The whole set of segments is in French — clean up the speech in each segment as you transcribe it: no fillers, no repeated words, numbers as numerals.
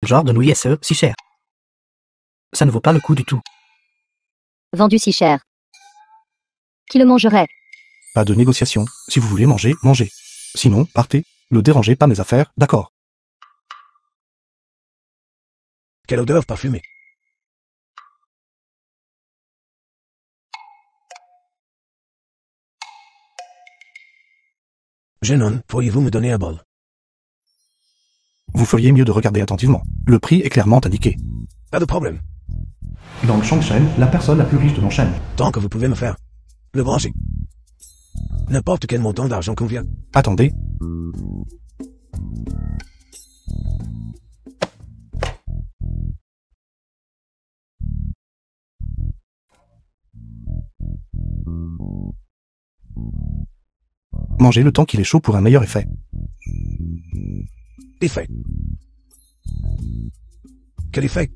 genre de nouilles SE si cher. Ça ne vaut pas le coup du tout. Vendu si cher. Qui le mangerait? Pas de négociation. Si vous voulez manger, mangez. Sinon, partez. Ne dérangez pas mes affaires, d'accord? Quelle odeur parfumée. Jeune homme, pourriez-vous me donner un bol? Vous feriez mieux de regarder attentivement. Le prix est clairement indiqué. Pas de problème. Dans Changshen, la personne la plus riche de Nongshen. Tant que vous pouvez me faire le brancher. N'importe quel montant d'argent convient. Attendez. Mangez le temps qu'il est chaud pour un meilleur effet. Effet. Quel effet?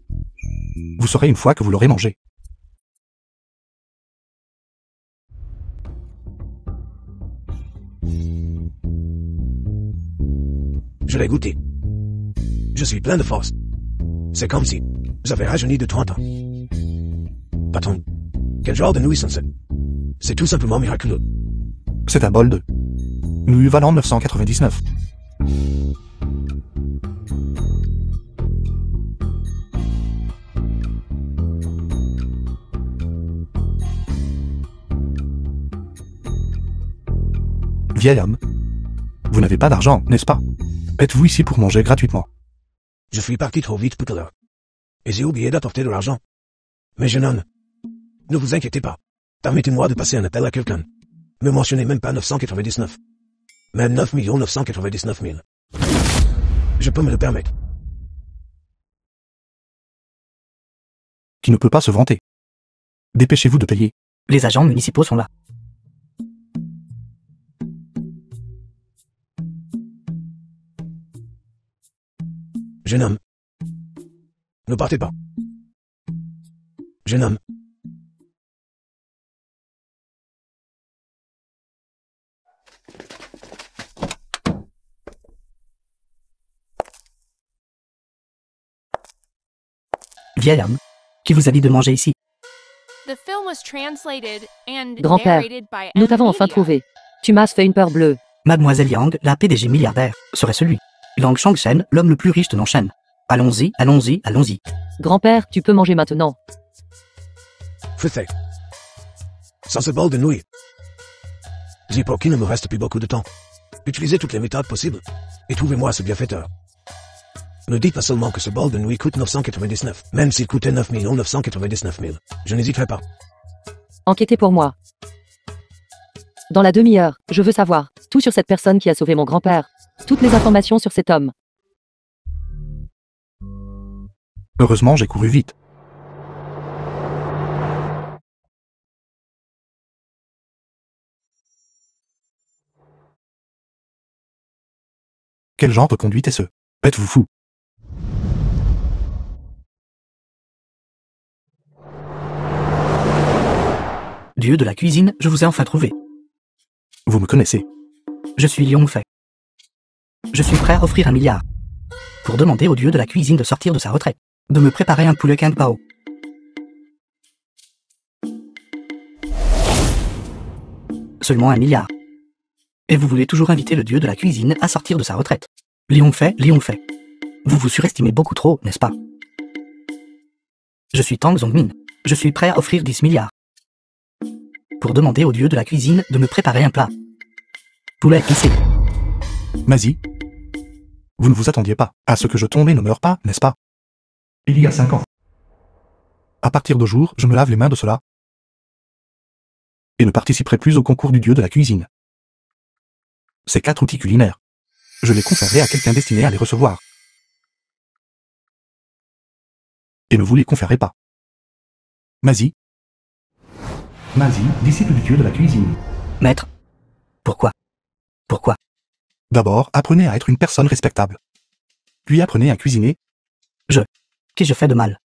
Vous saurez une fois que vous l'aurez mangé. Je l'ai goûté. Je suis plein de force. C'est comme si j'avais rajeuni de 30 ans. Patron, quel genre de nouilles sont-ce? C'est tout simplement miraculeux. C'est un bol de nouilles valant 999. Vieil homme, vous n'avez pas d'argent, n'est-ce pas? Êtes-vous ici pour manger gratuitement? Je suis parti trop vite tout à l'heure. Et j'ai oublié d'apporter de l'argent. Mais jeune homme, ne vous inquiétez pas. Permettez-moi de passer un appel à quelqu'un. Ne mentionnez même pas 999. Mais 9 999 000. Je peux me le permettre. Qui ne peut pas se vanter. Dépêchez-vous de payer. Les agents municipaux sont là. Jeune homme, ne partez pas. Jeune homme. Vieil homme, qui vous a dit de manger ici? Grand-père, nous t'avons enfin trouvé. Tu m'as fait une peur bleue. Mademoiselle Yang, la PDG milliardaire, serait celui. Lang Changshen, l'homme le plus riche de Nongshen. Allons-y, allons-y, allons-y. Grand-père, tu peux manger maintenant. Fait. Sans ce bol de nouilles. Dis pour qu'il ne me reste plus beaucoup de temps. Utilisez toutes les méthodes possibles. Et trouvez-moi ce bienfaiteur. Ne dites pas seulement que ce bol de nouilles coûte 999. Même s'il coûtait 9 999 000. Je n'hésiterai pas. Enquêtez pour moi. Dans la demi-heure, je veux savoir tout sur cette personne qui a sauvé mon grand-père. Toutes les informations sur cet homme. Heureusement, j'ai couru vite. Quel genre de conduite est-ce? Êtes-vous fou? Dieu de la cuisine, je vous ai enfin trouvé. Vous me connaissez. Je suis Liong Fei. Je suis prêt à offrir 1 milliard. Pour demander au dieu de la cuisine de sortir de sa retraite. De me préparer un poulet Kang Pao. Seulement 1 milliard. Et vous voulez toujours inviter le dieu de la cuisine à sortir de sa retraite. Liong Fei. Vous vous surestimez beaucoup trop, n'est-ce pas? Je suis Tang Zongmin. Je suis prêt à offrir 10 milliards. Pour demander au dieu de la cuisine de me préparer un plat. Poulet épicé. Mazie, vous ne vous attendiez pas à ce que je tombe et ne meure pas, n'est-ce pas? Il y a 5 ans. À partir de jour, je me lave les mains de cela. Et ne participerai plus au concours du dieu de la cuisine. Ces 4 outils culinaires, je les conférerai à quelqu'un destiné à les recevoir. Et ne vous les conférez pas. Mazie, disciple du dieu de la cuisine. Maître. Pourquoi? D'abord, apprenez à être une personne respectable. Puis apprenez à cuisiner. Qu'ai-je fait de mal?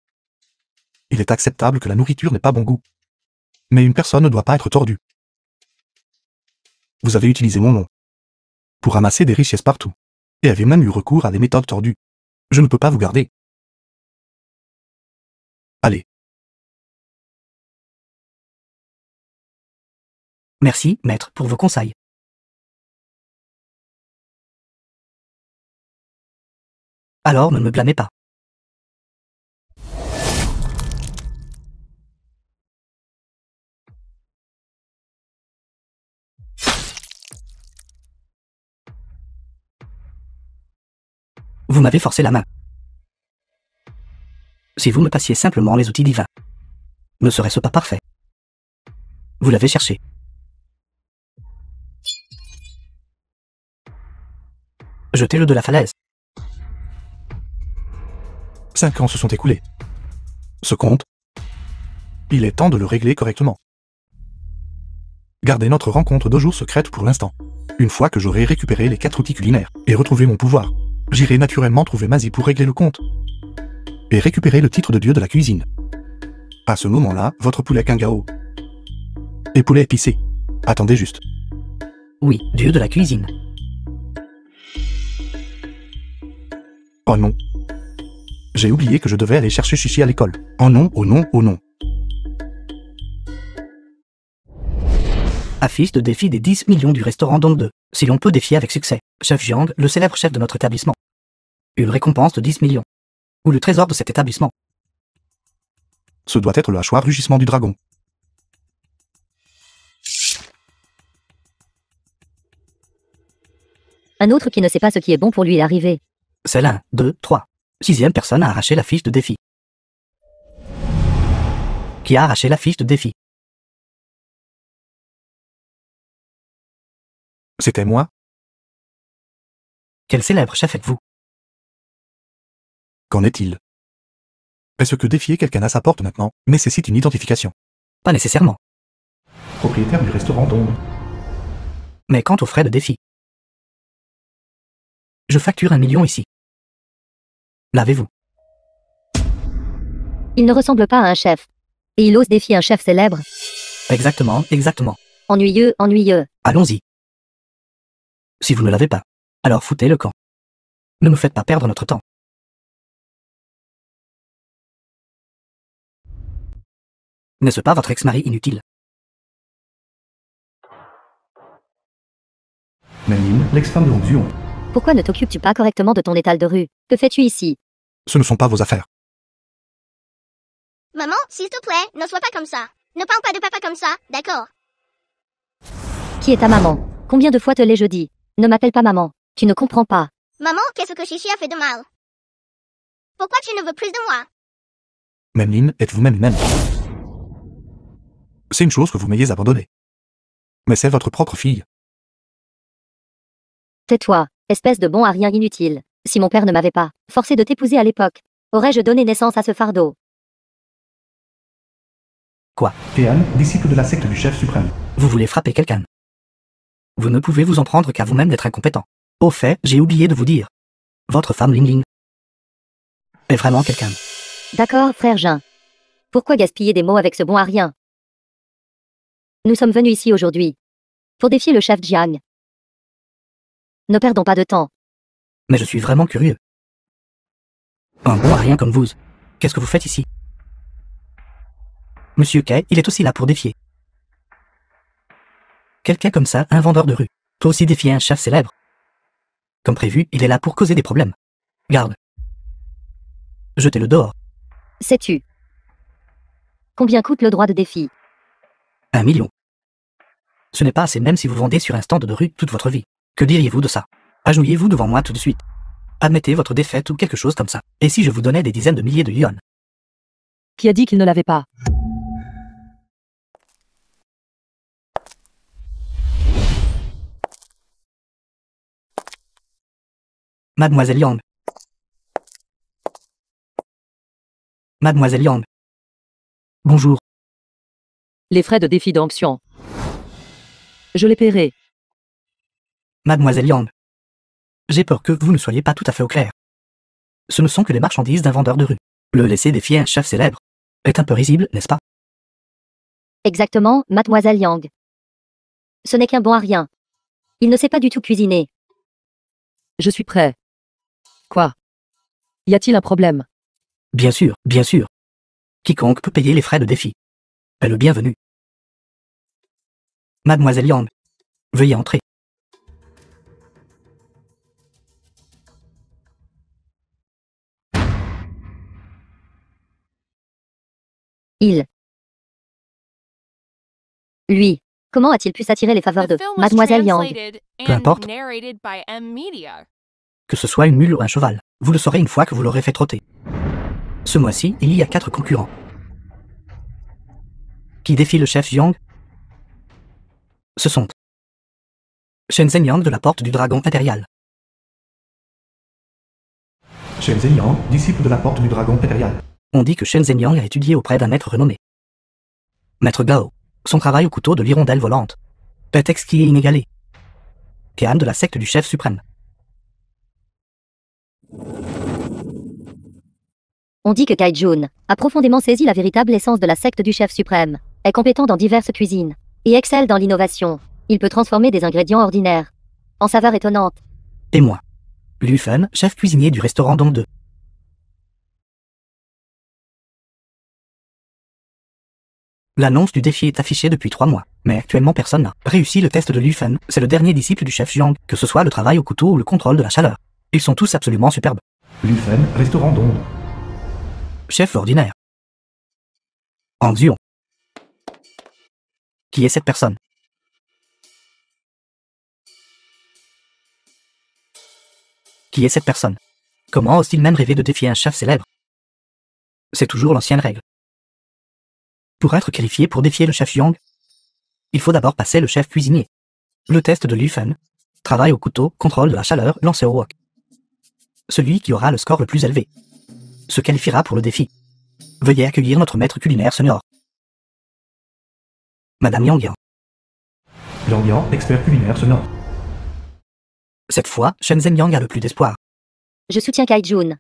Il est acceptable que la nourriture n'ait pas bon goût. Mais une personne ne doit pas être tordue. Vous avez utilisé mon nom pour amasser des richesses partout, et avez même eu recours à des méthodes tordues. Je ne peux pas vous garder. Allez. Merci, maître, pour vos conseils. Alors ne me blâmez pas. Vous m'avez forcé la main. Si vous me passiez simplement les outils divins, ne serait-ce pas parfait? Vous l'avez cherché. Jetez-le de la falaise. 5 ans se sont écoulés. Ce compte, il est temps de le régler correctement. Gardez notre rencontre 2 jours secrète pour l'instant. Une fois que j'aurai récupéré les 4 outils culinaires et retrouvé mon pouvoir, j'irai naturellement trouver Mazie pour régler le compte et récupérer le titre de dieu de la cuisine. À ce moment-là, votre poulet Kingao et poulet épicé. Attendez juste. Oui, dieu de la cuisine. Oh non. J'ai oublié que je devais aller chercher Chichi à l'école. Oh non, oh non, oh non. Affiche de défi des 10 millions du restaurant Dong 2. Si l'on peut défier avec succès, Chef Jiang, le célèbre chef de notre établissement. Une récompense de 10 millions. Ou le trésor de cet établissement. Ce doit être le hachoir rugissement du dragon. Un autre qui ne sait pas ce qui est bon pour lui est arrivé. C'est l'un, 2, 3. 6e personne a arraché la fiche de défi. Qui a arraché la fiche de défi? C'était moi? Quel célèbre chef êtes-vous? Qu'en est-il? Est-ce que défier quelqu'un à sa porte maintenant nécessite une identification? Pas nécessairement. Propriétaire du restaurant Dong. Mais quant aux frais de défi, je facture 1 million ici. L'avez-vous? Il ne ressemble pas à un chef. Et il ose défier un chef célèbre. Exactement, exactement. Ennuyeux, ennuyeux. Allons-y. Si vous ne l'avez pas, alors foutez le camp. Ne nous faites pas perdre notre temps. N'est-ce pas votre ex-mari inutile? Menlin, l'ex-femme de Hong Xion. Pourquoi ne t'occupes-tu pas correctement de ton étal de rue? Que fais-tu ici? Ce ne sont pas vos affaires. Maman, s'il te plaît, ne sois pas comme ça. Ne parle pas de papa comme ça, d'accord? Qui est ta maman? Combien de fois te l'ai-je dit? Ne m'appelle pas maman. Tu ne comprends pas. Maman, qu'est-ce que Chichi a fait de mal? Pourquoi tu ne veux plus de moi? Menlin, êtes vous-même humaine. C'est une chose que vous m'ayez abandonnée. Mais c'est votre propre fille. Tais-toi, espèce de bon à rien inutile. Si mon père ne m'avait pas forcé de t'épouser à l'époque, aurais-je donné naissance à ce fardeau? Quoi? Féan, disciple de la secte du chef suprême. Vous voulez frapper quelqu'un? Vous ne pouvez vous en prendre qu'à vous-même d'être incompétent. Au fait, j'ai oublié de vous dire. Votre femme Ling est vraiment quelqu'un. D'accord, frère Jean. Pourquoi gaspiller des mots avec ce bon à rien? Nous sommes venus ici aujourd'hui pour défier le chef Jiang. Ne perdons pas de temps. Mais je suis vraiment curieux. Un bon à rien comme vous. Qu'est-ce que vous faites ici? Monsieur Kay, il est aussi là pour défier. Quelqu'un comme ça, un vendeur de rue, peut aussi défier un chef célèbre. Comme prévu, il est là pour causer des problèmes. Garde. Jetez-le dehors. Sais-tu combien coûte le droit de défi? 1 million. Ce n'est pas assez même si vous vendez sur un stand de rue toute votre vie. Que diriez-vous de ça? Agenouillez-vous devant moi tout de suite. Admettez votre défaite ou quelque chose comme ça. Et si je vous donnais des dizaines de milliers de yuan? Qui a dit qu'il ne l'avait pas? Mademoiselle Yang. Mademoiselle Yang. Bonjour. Les frais de défi d'onction. Je les paierai. Mademoiselle Yang. J'ai peur que vous ne soyez pas tout à fait au clair. Ce ne sont que les marchandises d'un vendeur de rue. Le laisser défier un chef célèbre est un peu risible, n'est-ce pas? Exactement, mademoiselle Yang. Ce n'est qu'un bon à rien. Il ne sait pas du tout cuisiner. Je suis prêt. Quoi? Y a-t-il un problème? Bien sûr, bien sûr. Quiconque peut payer les frais de défi est le bienvenu. Mademoiselle Yang, veuillez entrer. Lui. Comment a-t-il pu s'attirer les faveurs de Mademoiselle Yang? Peu importe. Que ce soit une mule ou un cheval, vous le saurez une fois que vous l'aurez fait trotter. Ce mois-ci, il y a 4 concurrents. Qui défient le chef Yang? Ce sont Shenzhen Yang de la Porte du Dragon Impérial. Shenzhen Yang, disciple de la Porte du Dragon Impérial. On dit que Shenzhen Yang a étudié auprès d'un maître renommé. Maître Gao. Son travail au couteau de l'hirondelle volante est exquis et inégalé. Kean de la secte du chef suprême. On dit que Kai-Jun a profondément saisi la véritable essence de la secte du chef suprême, est compétent dans diverses cuisines, et excelle dans l'innovation. Il peut transformer des ingrédients ordinaires en saveurs étonnantes. Et moi, Lu Fen, chef cuisinier du restaurant Dong 2. L'annonce du défi est affichée depuis 3 mois, mais actuellement personne n'a réussi le test de Lu Fen. C'est le dernier disciple du chef Yang, que ce soit le travail au couteau ou le contrôle de la chaleur. Ils sont tous absolument superbes. Lu Fen, restaurant Dong. Chef ordinaire. Hang Xiong. Qui est cette personne? Qui est cette personne? Comment ose-t-il même rêver de défier un chef célèbre? C'est toujours l'ancienne règle. Pour être qualifié pour défier le chef Yang, il faut d'abord passer le chef cuisinier. Le test de Lu Fen. Travail au couteau, contrôle de la chaleur, lancer au wok. Celui qui aura le score le plus élevé se qualifiera pour le défi. Veuillez accueillir notre maître culinaire senior. Madame Yang Yang. Yang Yang, expert culinaire senior. Cette fois, Shenzhen Yang a le plus d'espoir. Je soutiens Kai-Jun.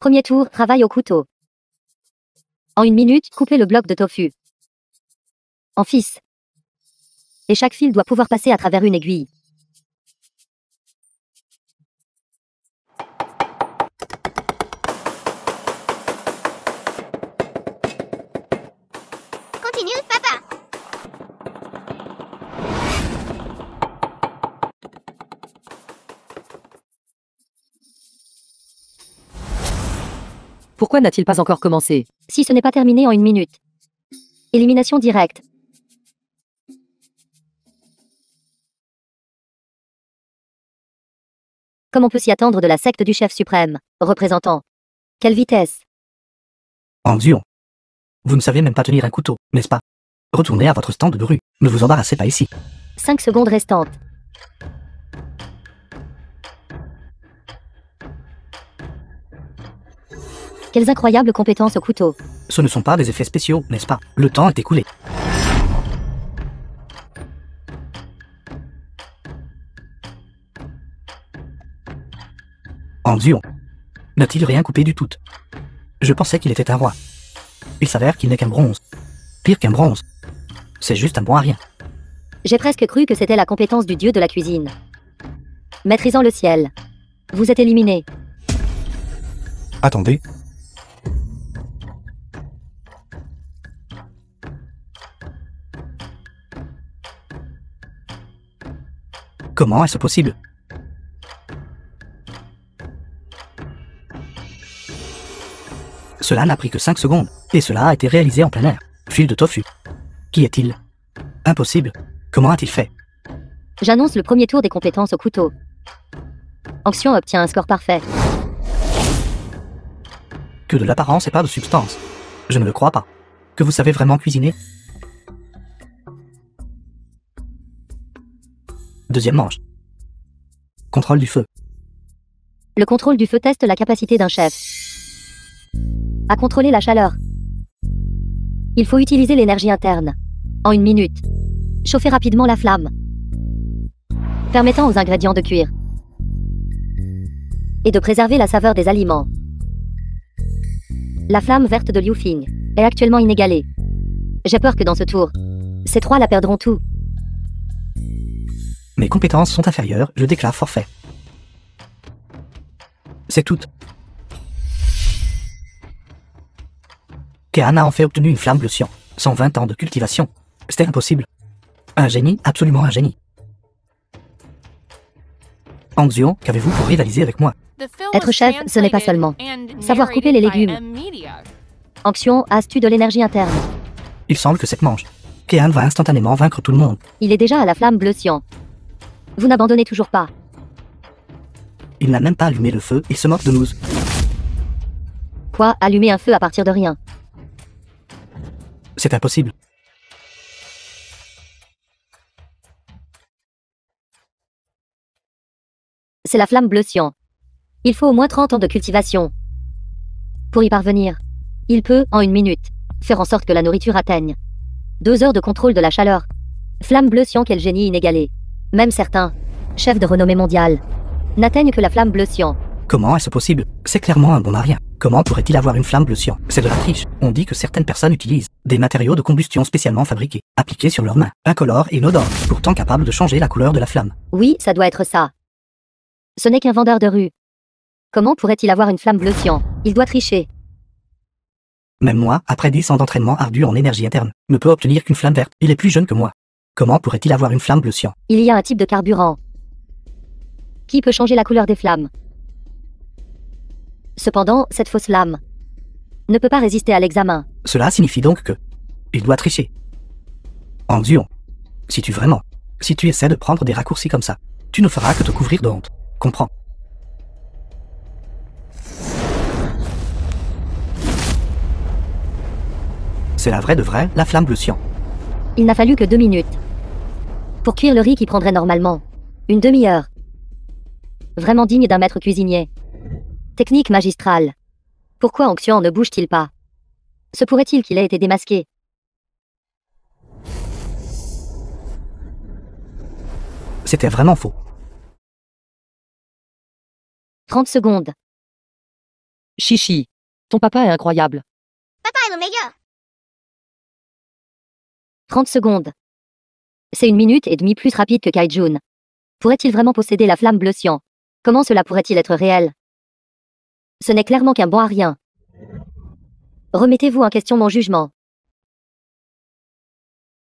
Premier tour, travail au couteau. En 1 minute, coupez le bloc de tofu en fils. Et chaque fil doit pouvoir passer à travers une aiguille. Continue, papa. Pourquoi n'a-t-il pas encore commencé? Si ce n'est pas terminé en 1 minute. Élimination directe. Comme on peut s'y attendre de la secte du chef suprême, représentant. Quelle vitesse! Hang Xiong. Vous ne savez même pas tenir un couteau, n'est-ce pas? Retournez à votre stand de rue. Ne vous embarrassez pas ici. 5 secondes restantes. Quelles incroyables compétences au couteau. Ce ne sont pas des effets spéciaux, n'est-ce pas? Le temps est écoulé. Hang Xiong. N'a-t-il rien coupé du tout? Je pensais qu'il était un roi. Il s'avère qu'il n'est qu'un bronze. Pire qu'un bronze. C'est juste un bon à rien. J'ai presque cru que c'était la compétence du dieu de la cuisine. Maîtrisant le ciel. Vous êtes éliminé. Attendez. Comment est-ce possible? Cela n'a pris que 5 secondes, et cela a été réalisé en plein air. Fil de tofu. Qui est-il? Impossible. Comment a-t-il fait? J'annonce le premier tour des compétences au couteau. Hang Xiong obtient un score parfait. Que de l'apparence et pas de substance. Je ne le crois pas. Que vous savez vraiment cuisiner? Deuxième manche. Contrôle du feu. Le contrôle du feu teste la capacité d'un chef à contrôler la chaleur. Il faut utiliser l'énergie interne. En 1 minute. Chauffer rapidement la flamme, permettant aux ingrédients de cuire et de préserver la saveur des aliments. La flamme verte de Liu Fing est actuellement inégalée. J'ai peur que dans ce tour, ces 3 la perdront tout. Mes compétences sont inférieures, je déclare forfait. C'est tout. Kean a en fait obtenu une flamme bleu cyan. 120 ans de cultivation. C'était impossible. Un génie, absolument un génie. Anxion, qu'avez-vous pour rivaliser avec moi? Être chef, ce n'est pas seulement savoir couper les légumes. Anxion, as-tu de l'énergie interne? Il semble que cette manche. Kean va instantanément vaincre tout le monde. Il est déjà à la flamme bleu cyan. Vous n'abandonnez toujours pas. Il n'a même pas allumé le feu, il se moque de nous. Quoi, allumer un feu à partir de rien? C'est impossible. C'est la flamme bleu cyan. Il faut au moins 30 ans de cultivation. Pour y parvenir, il peut, en 1 minute, faire en sorte que la nourriture atteigne 2 heures de contrôle de la chaleur. Flamme bleu cyan, quel génie inégalé. Même certains, chefs de renommée mondiale, n'atteignent que la flamme bleu cyan. Comment est-ce possible? C'est clairement un bon à rien. Comment pourrait-il avoir une flamme bleu cyan? C'est de la triche. On dit que certaines personnes utilisent des matériaux de combustion spécialement fabriqués, appliqués sur leurs mains, incolores et inodores, pourtant capables de changer la couleur de la flamme. Oui, ça doit être ça. Ce n'est qu'un vendeur de rue. Comment pourrait-il avoir une flamme bleu cyan? Il doit tricher. Même moi, après 10 ans d'entraînement ardu en énergie interne, ne peut obtenir qu'une flamme verte. Il est plus jeune que moi. Comment pourrait-il avoir une flamme bleu cyan? Il y a un type de carburant qui peut changer la couleur des flammes. Cependant, cette fausse lame ne peut pas résister à l'examen. Cela signifie donc que il doit tricher. Anxion. Si tu essaies de prendre des raccourcis comme ça, tu ne feras que te couvrir de honte. Comprends? C'est la vraie de vraie, la flamme bleu cyan. Il n'a fallu que 2 minutes pour cuire le riz qui prendrait normalement 1 demi-heure. Vraiment digne d'un maître cuisinier. Technique magistrale. Pourquoi Anxion ne bouge-t-il pas? Se pourrait-il qu'il ait été démasqué? C'était vraiment faux. 30 secondes. Chichi. Ton papa est incroyable. Papa est le meilleur. 30 secondes. C'est 1 minute et demie plus rapide que Kaijun. Pourrait-il vraiment posséder la flamme bleu cyan? Comment cela pourrait-il être réel? Ce n'est clairement qu'un bon à rien. Remettez-vous en question mon jugement.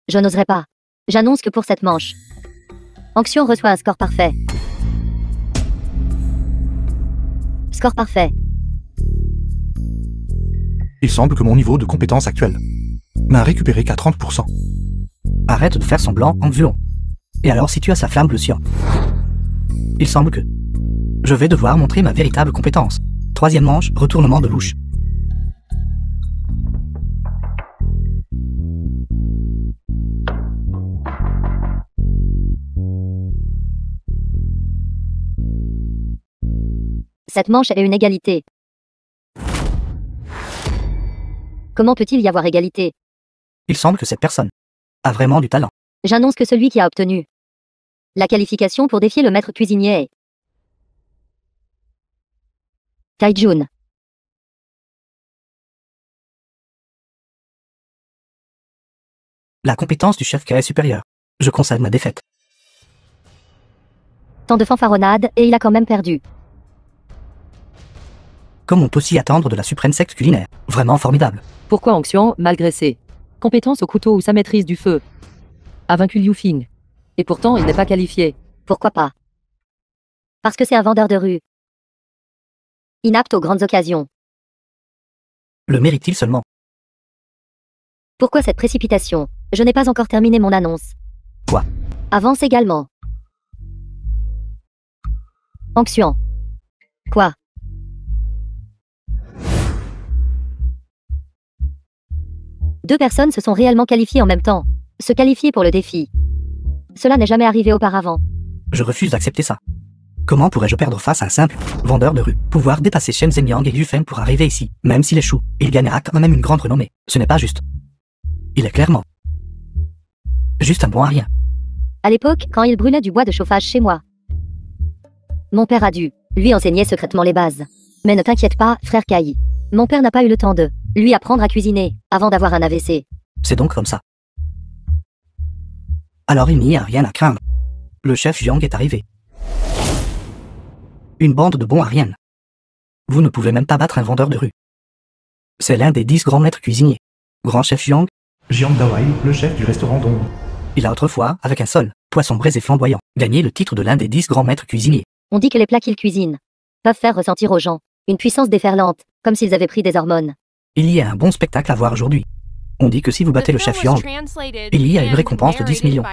Je n'oserais pas. J'annonce que pour cette manche, Anxion reçoit un score parfait. Score parfait. Il semble que mon niveau de compétence actuel n'a récupéré qu'à 30%. Arrête de faire semblant, Anxion. Et alors si tu as sa flamme bleu cyan? Il semble que je vais devoir montrer ma véritable compétence. 3e manche, retournement de louche. Cette manche est une égalité. Comment peut-il y avoir égalité? Il semble que cette personne a vraiment du talent. J'annonce que celui qui a obtenu la qualification pour défier le maître cuisinier est Kaijun. La compétence du chef K est supérieure. Je concède ma défaite. Tant de fanfaronnades et il a quand même perdu. Comme on peut s'y attendre de la suprême secte culinaire. Vraiment formidable. Pourquoi Anxion, malgré ses compétences au couteau ou sa maîtrise du feu, a vaincu Liu Fing? Et pourtant, il n'est pas qualifié. Pourquoi pas? Parce que c'est un vendeur de rue. Inapte aux grandes occasions. Le mérite-t-il seulement? Pourquoi cette précipitation? Je n'ai pas encore terminé mon annonce. Quoi? Avance également. Anxion. Quoi? Deux personnes se sont réellement qualifiées en même temps. Se qualifier pour le défi. Cela n'est jamais arrivé auparavant. Je refuse d'accepter ça. Comment pourrais-je perdre face à un simple vendeur de rue? Pouvoir dépasser Shen Zhengyang et Yu Feng pour arriver ici. Même s'il échoue, il gagnera quand même une grande renommée. Ce n'est pas juste. Il est clairement juste un bon à rien. À l'époque, quand il brûlait du bois de chauffage chez moi, mon père a dû lui enseigner secrètement les bases. Mais ne t'inquiète pas, frère Kai. Mon père n'a pas eu le temps de lui apprendre à cuisiner avant d'avoir un AVC. C'est donc comme ça. Alors il n'y a rien à craindre. Le chef Jiang est arrivé. Une bande de bons à rien. Vous ne pouvez même pas battre un vendeur de rue. C'est l'un des 10 grands maîtres cuisiniers. Grand chef Yang, Jiang Dawai, le chef du restaurant Dong. il a autrefois, avec un seul poisson braisé flamboyant, gagné le titre de l'un des 10 grands maîtres cuisiniers. On dit que les plats qu'il cuisine peuvent faire ressentir aux gens une puissance déferlante, comme s'ils avaient pris des hormones. Il y a un bon spectacle à voir aujourd'hui. On dit que si vous battez le chef Yang, il y a une récompense de 10 millions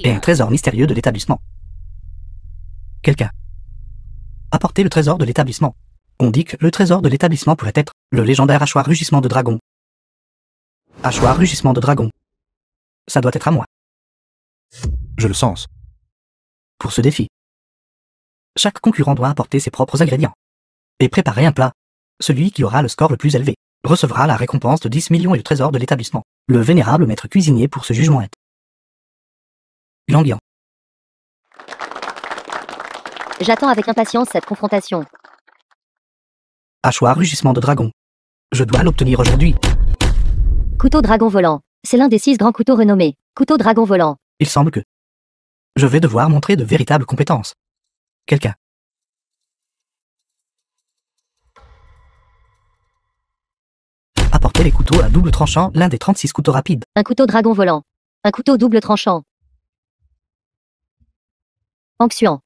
et un trésor mystérieux de l'établissement. Quelqu'un apportez le trésor de l'établissement. On dit que le trésor de l'établissement pourrait être le légendaire hachoir rugissement de dragon. Hachoir rugissement de dragon. Ça doit être à moi. Je le sens. Pour ce défi, chaque concurrent doit apporter ses propres ingrédients et préparer un plat. Celui qui aura le score le plus élevé recevra la récompense de 10 millions et le trésor de l'établissement. Le vénérable maître cuisinier pour ce jugement est Languian. J'attends avec impatience cette confrontation. Hachoir rugissement de dragon. Je dois l'obtenir aujourd'hui. Couteau dragon volant. C'est l'un des 6 grands couteaux renommés. Couteau dragon volant. Il semble que je vais devoir montrer de véritables compétences. Quelqu'un apportez les couteaux à double tranchant, l'un des 36 couteaux rapides. Un couteau dragon volant. Un couteau double tranchant. Anxian.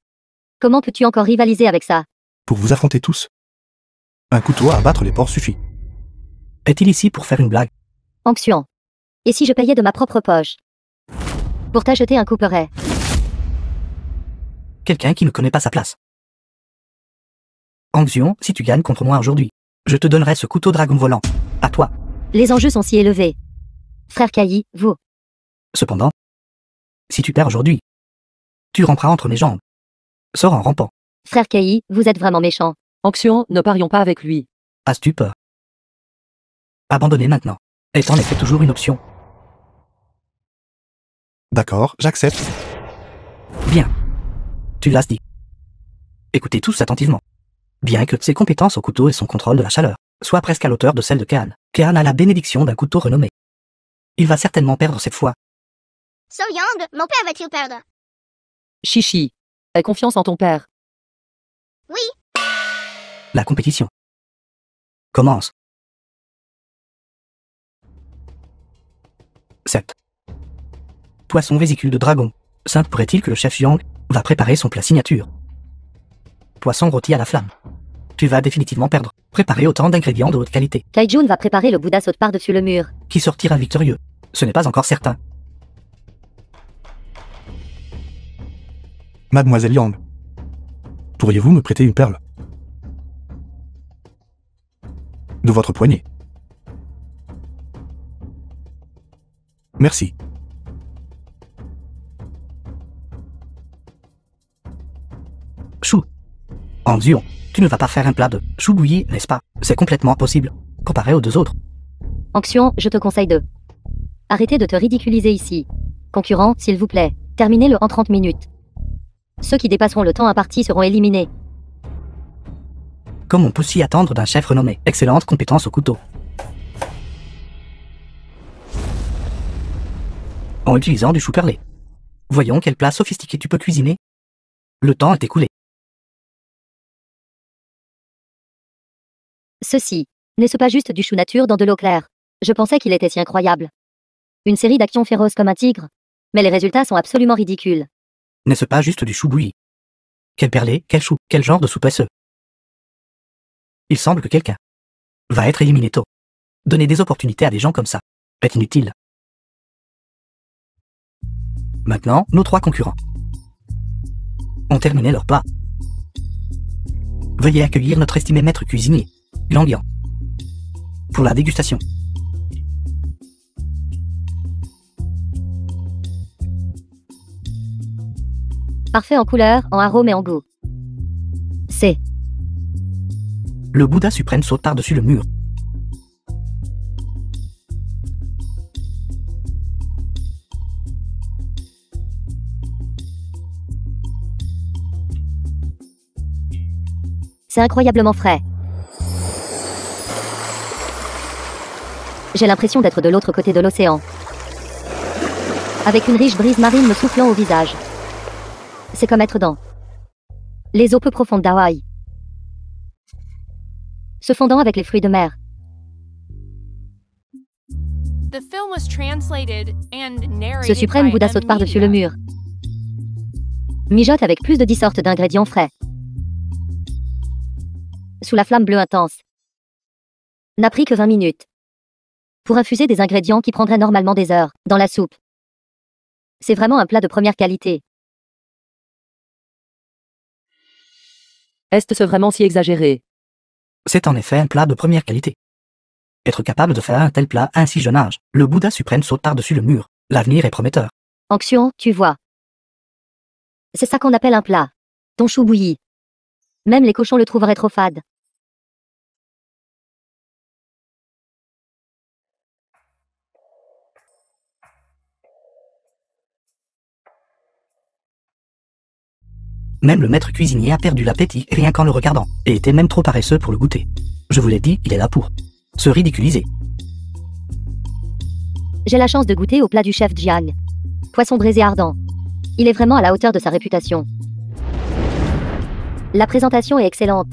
Comment peux-tu encore rivaliser avec ça? Pour vous affronter tous. Un couteau à abattre les porcs suffit. Est-il ici pour faire une blague? Anxian. Et si je payais de ma propre poche pour t'acheter un couperet? Quelqu'un qui ne connaît pas sa place. Anxion, si tu gagnes contre moi aujourd'hui, je te donnerai ce couteau dragon volant. À toi. Les enjeux sont si élevés. Frère Cailly, vous. Cependant, si tu perds aujourd'hui, tu ramperas entre mes jambes. Sors en rampant. Frère Cailly, vous êtes vraiment méchant. Anxion, ne parions pas avec lui. As-tu peur? Abandonner maintenant est en effet toujours une option. D'accord, j'accepte. Bien. Tu l'as dit. Écoutez tous attentivement. Bien que ses compétences au couteau et son contrôle de la chaleur soient presque à l'auteur de celle de Kean, Kean a la bénédiction d'un couteau renommé. Il va certainement perdre cette fois. So Yang, mon père va-t-il perdre? Chichi. Aie confiance en ton père. Oui, La compétition commence. 7. Poisson vésicule de dragon. Simple pourrait-il que le chef Yang va préparer son plat signature. Poisson rôti à la flamme. Tu vas définitivement perdre. Préparer autant d'ingrédients de haute qualité. Kaijun va préparer le Bouddha saute par-dessus le mur. Qui sortira victorieux? Ce n'est pas encore certain. Mademoiselle Yang. Pourriez-vous me prêter une perle? De votre poignet. Merci. Chou. Anxion, tu ne vas pas faire un plat de chou bouilli, n'est-ce pas? C'est complètement possible, comparé aux deux autres. Anxion, je te conseille de arrêter de te ridiculiser ici. Concurrent, s'il vous plaît, terminez-le en 30 minutes. Ceux qui dépasseront le temps imparti seront éliminés. Comme on peut s'y attendre d'un chef renommé. Excellente compétence au couteau. En utilisant du chou perlé. Voyons quel plat sophistiqué tu peux cuisiner. Le temps est écoulé. Ceci n'est-ce pas juste du chou nature dans de l'eau claire? Je pensais qu'il était si incroyable. Une série d'actions féroces comme un tigre. Mais les résultats sont absolument ridicules. N'est-ce pas juste du chou bouilli? Quel perlé, quel chou, quel genre de soupe est-ce? Il semble que quelqu'un va être éliminé tôt. Donner des opportunités à des gens comme ça est inutile. Maintenant, nos 3 concurrents ont terminé leur plat. Veuillez accueillir notre estimé maître cuisinier, Languian, pour la dégustation. Parfait en couleur, en arôme et en goût. C'est Le Bouddha suprême saute par-dessus le mur. C'est incroyablement frais. J'ai l'impression d'être de l'autre côté de l'océan. Avec une riche brise marine me soufflant au visage. C'est comme être dans les eaux peu profondes d'Hawaï. Se fondant avec les fruits de mer. Ce suprême Bouddha saute par-dessus le mur. Mijote avec plus de 10 sortes d'ingrédients frais. Sous la flamme bleue intense. N'a pris que 20 minutes. Pour infuser des ingrédients qui prendraient normalement des heures, dans la soupe. C'est vraiment un plat de première qualité. Est-ce vraiment si exagéré? C'est en effet un plat de première qualité. Être capable de faire un tel plat à un si jeune âge, le Bouddha suprême saute par-dessus le mur. L'avenir est prometteur. Anxion, tu vois. C'est ça qu'on appelle un plat. Ton chou bouilli. Même les cochons le trouveraient trop fade. Même le maître cuisinier a perdu l'appétit rien qu'en le regardant, et était même trop paresseux pour le goûter. Je vous l'ai dit, il est là pour se ridiculiser. J'ai la chance de goûter au plat du chef Jiang. Poisson braisé ardent. Il est vraiment à la hauteur de sa réputation. La présentation est excellente.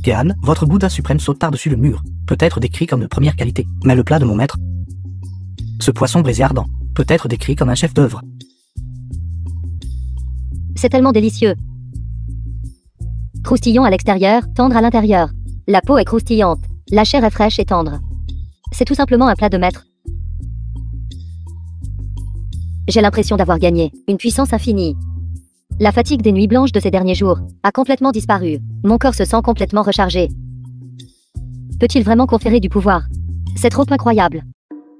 Kean, votre Bouddha suprême saute par-dessus le mur, peut-être décrit comme de première qualité, mais le plat de mon maître, ce poisson braisé ardent, peut être décrit comme un chef d'œuvre. C'est tellement délicieux. Croustillant à l'extérieur, tendre à l'intérieur. La peau est croustillante, la chair est fraîche et tendre. C'est tout simplement un plat de maître. J'ai l'impression d'avoir gagné une puissance infinie. La fatigue des nuits blanches de ces derniers jours a complètement disparu. Mon corps se sent complètement rechargé. Peut-il vraiment conférer du pouvoir? C'est trop incroyable.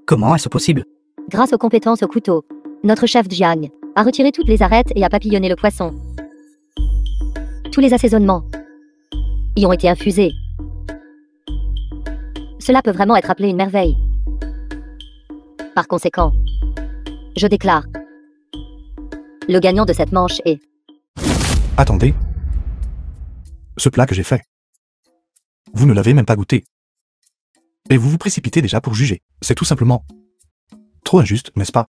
Comment est-ce possible? Grâce aux compétences au couteau, notre chef Jiang a retiré toutes les arêtes et a papillonné le poisson. Tous les assaisonnements y ont été infusés. Cela peut vraiment être appelé une merveille. Par conséquent, je déclare le gagnant de cette manche est... Attendez. Ce plat que j'ai fait. Vous ne l'avez même pas goûté. Et vous vous précipitez déjà pour juger. C'est tout simplement trop injuste, n'est-ce pas?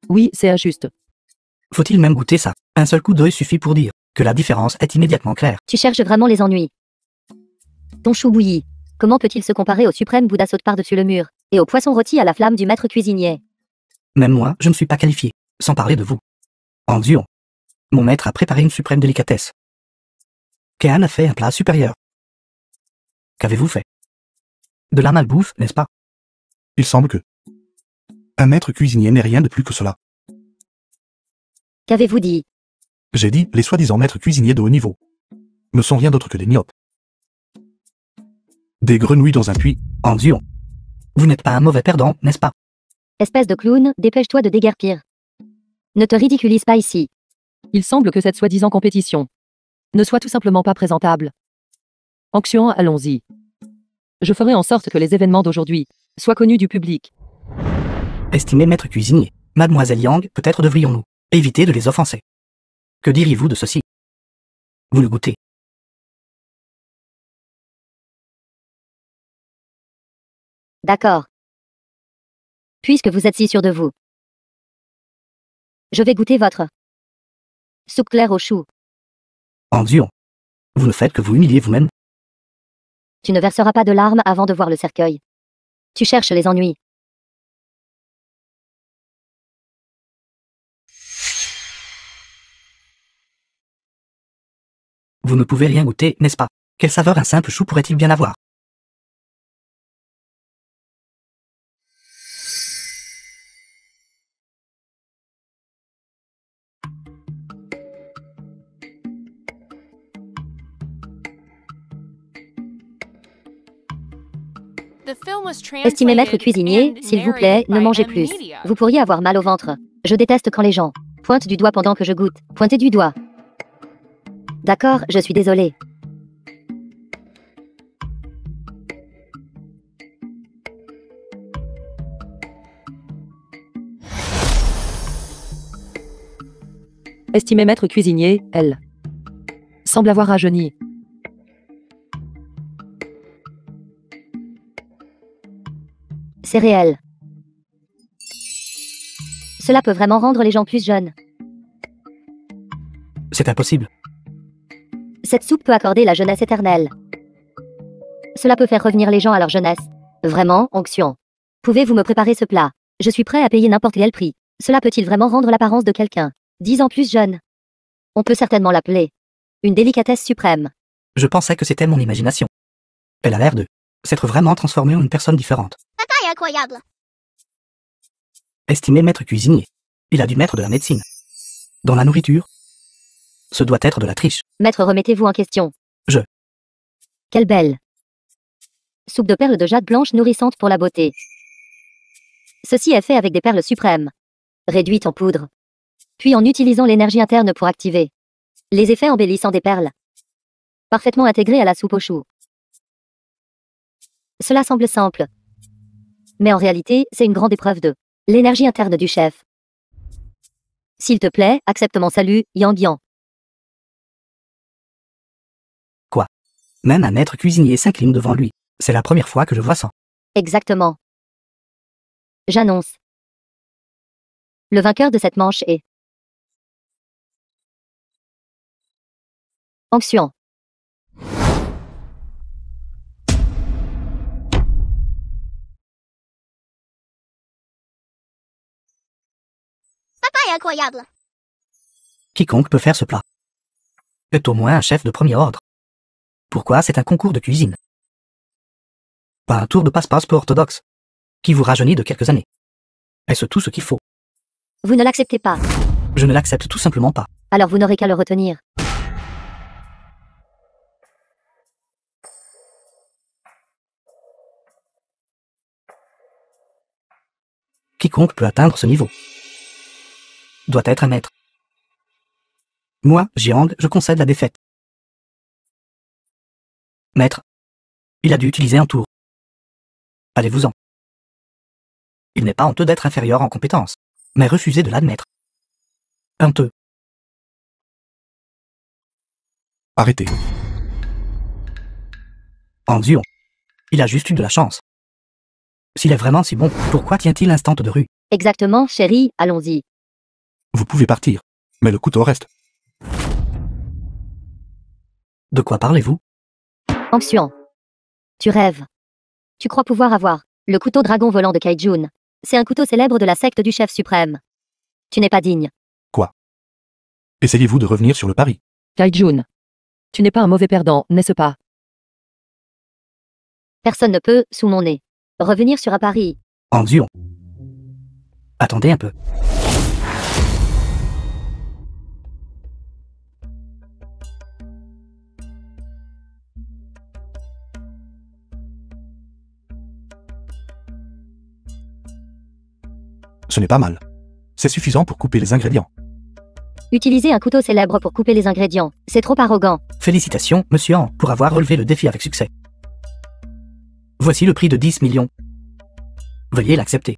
Oui, c'est injuste. Faut-il même goûter ça? Un seul coup d'œil suffit pour dire que la différence est immédiatement claire. Tu cherches vraiment les ennuis. Ton chou bouilli, comment peut-il se comparer au suprême Bouddha saute par-dessus le mur, et au poisson rôti à la flamme du maître cuisinier? Même moi, je ne suis pas qualifié, sans parler de vous. En Dion, mon maître a préparé une suprême délicatesse. Kean a fait un plat supérieur. Qu'avez-vous fait? De la malbouffe, n'est-ce pas? Il semble que un maître cuisinier n'est rien de plus que cela. Qu'avez-vous dit? J'ai dit, les soi-disant maîtres cuisiniers de haut niveau ne sont rien d'autre que des myopes. Des grenouilles dans un puits. En Dion, vous n'êtes pas un mauvais perdant, n'est-ce pas? Espèce de clown, dépêche-toi de déguerpir. Ne te ridiculise pas ici. Il semble que cette soi-disant compétition ne soit tout simplement pas présentable. Anxion, allons-y. Je ferai en sorte que les événements d'aujourd'hui soient connus du public. Estimé maître cuisinier, mademoiselle Yang, peut-être devrions-nous éviter de les offenser. Que diriez-vous de ceci? Vous le goûtez. D'accord. Puisque vous êtes si sûr de vous, je vais goûter votre soupe claire au chou. En Dion, vous ne faites que vous humilier vous-même. Tu ne verseras pas de larmes avant de voir le cercueil. Tu cherches les ennuis. Vous ne pouvez rien goûter, n'est-ce pas? Quelle saveur un simple chou pourrait-il bien avoir? Estimé maître cuisinier, s'il vous plaît, ne mangez plus. Vous pourriez avoir mal au ventre. Je déteste quand les gens pointent du doigt pendant que je goûte. Pointez du doigt. D'accord, je suis désolée. Estimé maître cuisinier, elle semble avoir rajeuni. C'est réel. Cela peut vraiment rendre les gens plus jeunes. C'est impossible. Cette soupe peut accorder la jeunesse éternelle. Cela peut faire revenir les gens à leur jeunesse. Vraiment, onction. Pouvez-vous me préparer ce plat? Je suis prêt à payer n'importe quel prix. Cela peut-il vraiment rendre l'apparence de quelqu'un 10 ans plus jeune? On peut certainement l'appeler une délicatesse suprême. Je pensais que c'était mon imagination. Elle a l'air de s'être vraiment transformée en une personne différente. Papa est incroyable. Estimé maître cuisinier. Il a dû mettre de la médecine. Dans la nourriture, ce doit être de la triche. Maître, remettez-vous en question. Je. Quelle belle soupe de perles de jade blanche nourrissante pour la beauté. Ceci est fait avec des perles suprêmes, réduites en poudre, puis en utilisant l'énergie interne pour activer les effets embellissants des perles, parfaitement intégrés à la soupe aux choux. Cela semble simple, mais en réalité, c'est une grande épreuve de l'énergie interne du chef. S'il te plaît, accepte mon salut, Yang Yang. Même un maître cuisinier s'incline devant lui. C'est la première fois que je vois ça. Exactement. J'annonce. Le vainqueur de cette manche est Onction. Papa est incroyable. Quiconque peut faire ce plat est au moins un chef de premier ordre. Pourquoi c'est un concours de cuisine? Pas un tour de passe-passe peu orthodoxe, qui vous rajeunit de quelques années. Est-ce tout ce qu'il faut? Vous ne l'acceptez pas. Je ne l'accepte tout simplement pas. Alors vous n'aurez qu'à le retenir. Quiconque peut atteindre ce niveau doit être un maître. Moi, Jiang, je concède la défaite. Maître, il a dû utiliser un tour. Allez-vous-en. Il n'est pas honteux d'être inférieur en compétence, mais refusez de l'admettre. Honteux. Arrêtez. Anxion. Il a juste eu de la chance. S'il est vraiment si bon, pourquoi tient-il instant de rue? Exactement, chérie, allons-y. Vous pouvez partir, mais le couteau reste. De quoi parlez-vous? Onction. Tu rêves. Tu crois pouvoir avoir le couteau dragon volant de Kaijun. C'est un couteau célèbre de la secte du chef suprême. Tu n'es pas digne. Essayez-vous de revenir sur le pari. Kaijun. Tu n'es pas un mauvais perdant, n'est-ce pas? Personne ne peut, sous mon nez, revenir sur un pari. Anxion. Attendez un peu. Ce n'est pas mal. C'est suffisant pour couper les ingrédients. Utiliser un couteau célèbre pour couper les ingrédients, c'est trop arrogant. Félicitations, monsieur Han, pour avoir relevé le défi avec succès. Voici le prix de 10 millions. Veuillez l'accepter.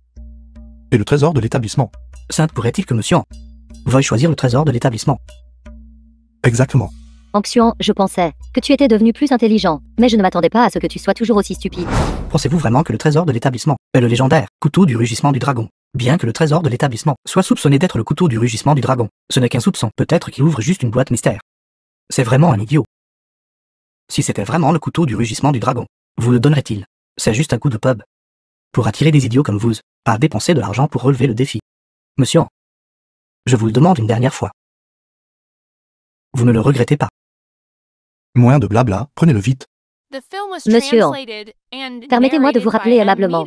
Et le trésor de l'établissement. Sainte pourrait-il que monsieur Han veuille choisir le trésor de l'établissement? Exactement. Onction, je pensais que tu étais devenu plus intelligent, mais je ne m'attendais pas à ce que tu sois toujours aussi stupide. Pensez-vous vraiment que le trésor de l'établissement est le légendaire couteau du rugissement du dragon? Bien que le trésor de l'établissement soit soupçonné d'être le couteau du rugissement du dragon, ce n'est qu'un soupçon. Peut-être qu'il ouvre juste une boîte mystère. C'est vraiment un idiot. Si c'était vraiment le couteau du rugissement du dragon, vous le donnerait-il? C'est juste un coup de pub. Pour attirer des idiots comme vous, à dépenser de l'argent pour relever le défi. Monsieur Han, je vous le demande une dernière fois. Vous ne le regrettez pas? Moins de blabla, prenez-le vite. Monsieur Han, permettez-moi de vous rappeler aimablement.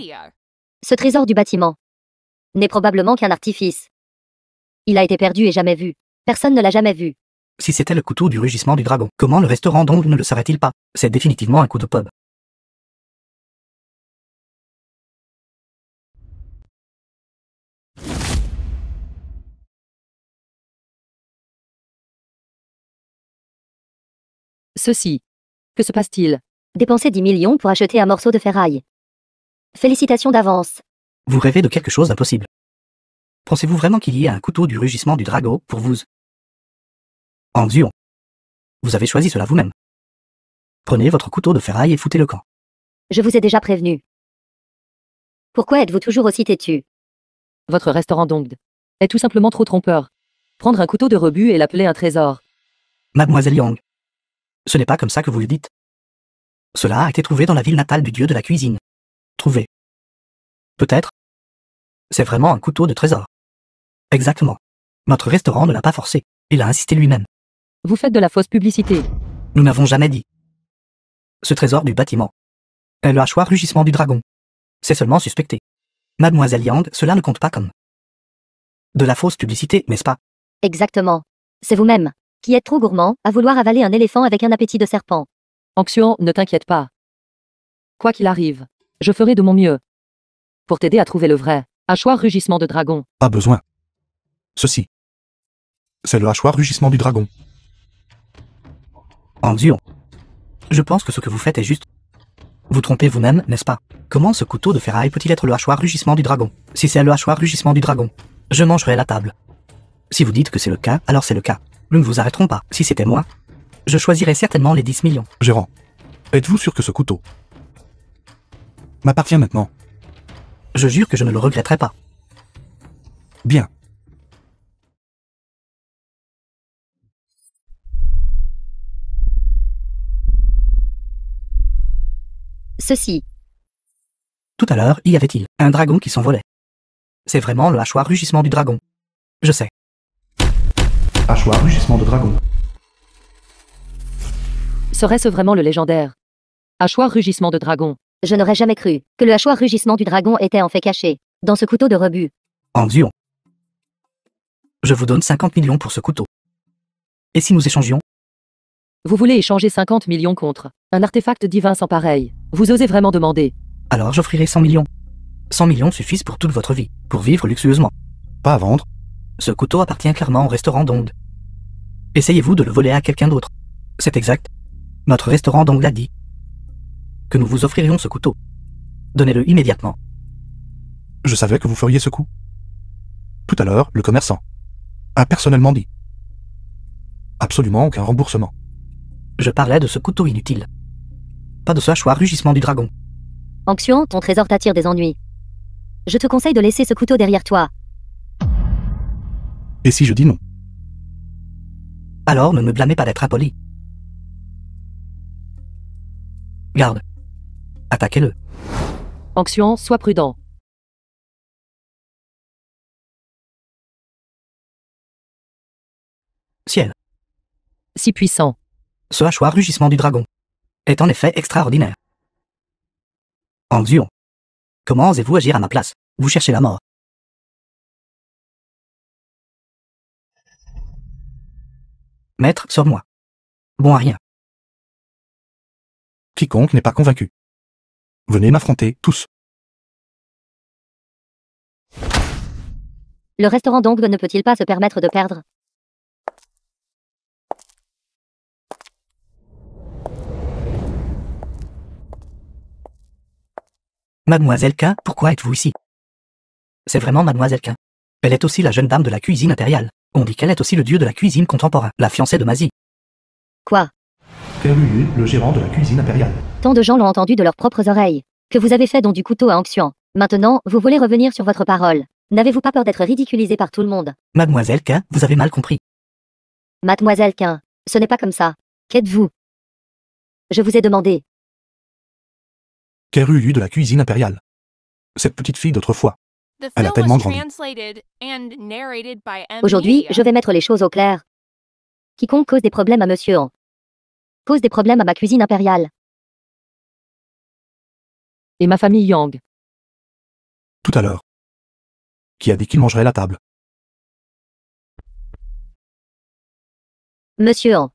Ce trésor du bâtiment n'est probablement qu'un artifice. Il a été perdu et jamais vu. Personne ne l'a jamais vu. Si c'était le couteau du rugissement du dragon, comment le restaurant donc ne le saurait-il pas? C'est définitivement un coup de pub. Ceci. Que se passe-t-il? Dépenser 10 millions pour acheter un morceau de ferraille. Félicitations d'avance. Vous rêvez de quelque chose d'impossible. Pensez-vous vraiment qu'il y ait un couteau du rugissement du dragon pour vous? Anxion. Vous avez choisi cela vous-même. Prenez votre couteau de ferraille et foutez le camp. Je vous ai déjà prévenu. Pourquoi êtes-vous toujours aussi têtu? Votre restaurant donc. est tout simplement trop trompeur. Prendre un couteau de rebut et l'appeler un trésor. Mademoiselle Yang. Ce n'est pas comme ça que vous le dites. Cela a été trouvé dans la ville natale du dieu de la cuisine. Trouvé. Peut-être. C'est vraiment un couteau de trésor. Exactement. Notre restaurant ne l'a pas forcé. Il a insisté lui-même. Vous faites de la fausse publicité. Nous n'avons jamais dit. Ce trésor du bâtiment est le hachoir rugissement du dragon. C'est seulement suspecté. Mademoiselle Yang, cela ne compte pas comme de la fausse publicité, n'est-ce pas? Exactement. C'est vous-même, qui êtes trop gourmand à vouloir avaler un éléphant avec un appétit de serpent. Anxion, ne t'inquiète pas. Quoi qu'il arrive, je ferai de mon mieux pour t'aider à trouver le vrai hachoir rugissement de dragon. Pas besoin. Ceci. C'est le hachoir rugissement du dragon. Anxion. Je pense que ce que vous faites est juste. Vous trompez vous-même, n'est-ce pas? Comment ce couteau de ferraille peut-il être le hachoir rugissement du dragon? Si c'est le hachoir rugissement du dragon, je mangerai à la table. Si vous dites que c'est le cas, alors c'est le cas. Nous ne vous arrêterons pas. Si c'était moi, je choisirais certainement les 10 millions. Gérant, êtes-vous sûr que ce couteau m'appartient maintenant? Je jure que je ne le regretterai pas. Bien. Ceci. Tout à l'heure, y avait-il un dragon qui s'envolait. C'est vraiment le hachoir rugissement du dragon. Je sais. Hachoir rugissement de dragon. Serait-ce vraiment le légendaire hachoir rugissement de dragon? Je n'aurais jamais cru que le hachoir rugissement du dragon était en fait caché dans ce couteau de rebut. Anxion. Je vous donne 50 millions pour ce couteau. Et si nous échangions? Vous voulez échanger 50 millions contre un artefact divin sans pareil? Vous osez vraiment demander? Alors j'offrirai 100 millions. 100 millions suffisent pour toute votre vie, pour vivre luxueusement. Pas à vendre. Ce couteau appartient clairement au restaurant Dong. Essayez-vous de le voler à quelqu'un d'autre. C'est exact. Notre restaurant Dong l'a dit. Que nous vous offririons ce couteau. Donnez-le immédiatement. Je savais que vous feriez ce coup. Tout à l'heure, le commerçant a personnellement dit. Absolument aucun remboursement. Je parlais de ce couteau inutile. Pas de ce hachoir rugissement du dragon. Anxion, ton trésor t'attire des ennuis. Je te conseille de laisser ce couteau derrière toi. Et si je dis non? Alors ne me blâmez pas d'être impoli. Garde. Attaquez-le. Anxion, sois prudent. Ciel. Si puissant. Ce hachoir rugissement du dragon est en effet extraordinaire. Anxion. Comment osez-vous agir à ma place? Vous cherchez la mort. Maître, sur moi. Bon à rien. Quiconque n'est pas convaincu. Venez m'affronter, tous. Le restaurant Dong ne peut-il pas se permettre de perdre? Mademoiselle K, pourquoi êtes-vous ici? C'est vraiment Mademoiselle K. Elle est aussi la jeune dame de la cuisine impériale. On dit qu'elle est aussi le dieu de la cuisine contemporain, la fiancée de Mazie. Quoi? Kerulu, le gérant de la cuisine impériale. Tant de gens l'ont entendu de leurs propres oreilles. Que vous avez fait donc du couteau à Anxion. Maintenant, vous voulez revenir sur votre parole. N'avez-vous pas peur d'être ridiculisé par tout le monde? Mademoiselle K, vous avez mal compris. Mademoiselle Quin, ce n'est pas comme ça. Qu'êtes-vous? Je vous ai demandé. Kerulu de la cuisine impériale. Cette petite fille d'autrefois. Elle a tellement grandi. Aujourd'hui, je vais mettre les choses au clair. Quiconque cause des problèmes à Monsieur An cause des problèmes à ma cuisine impériale. Et ma famille Yang. Tout à l'heure. Qui a dit qu'il mangerait la table? Monsieur An,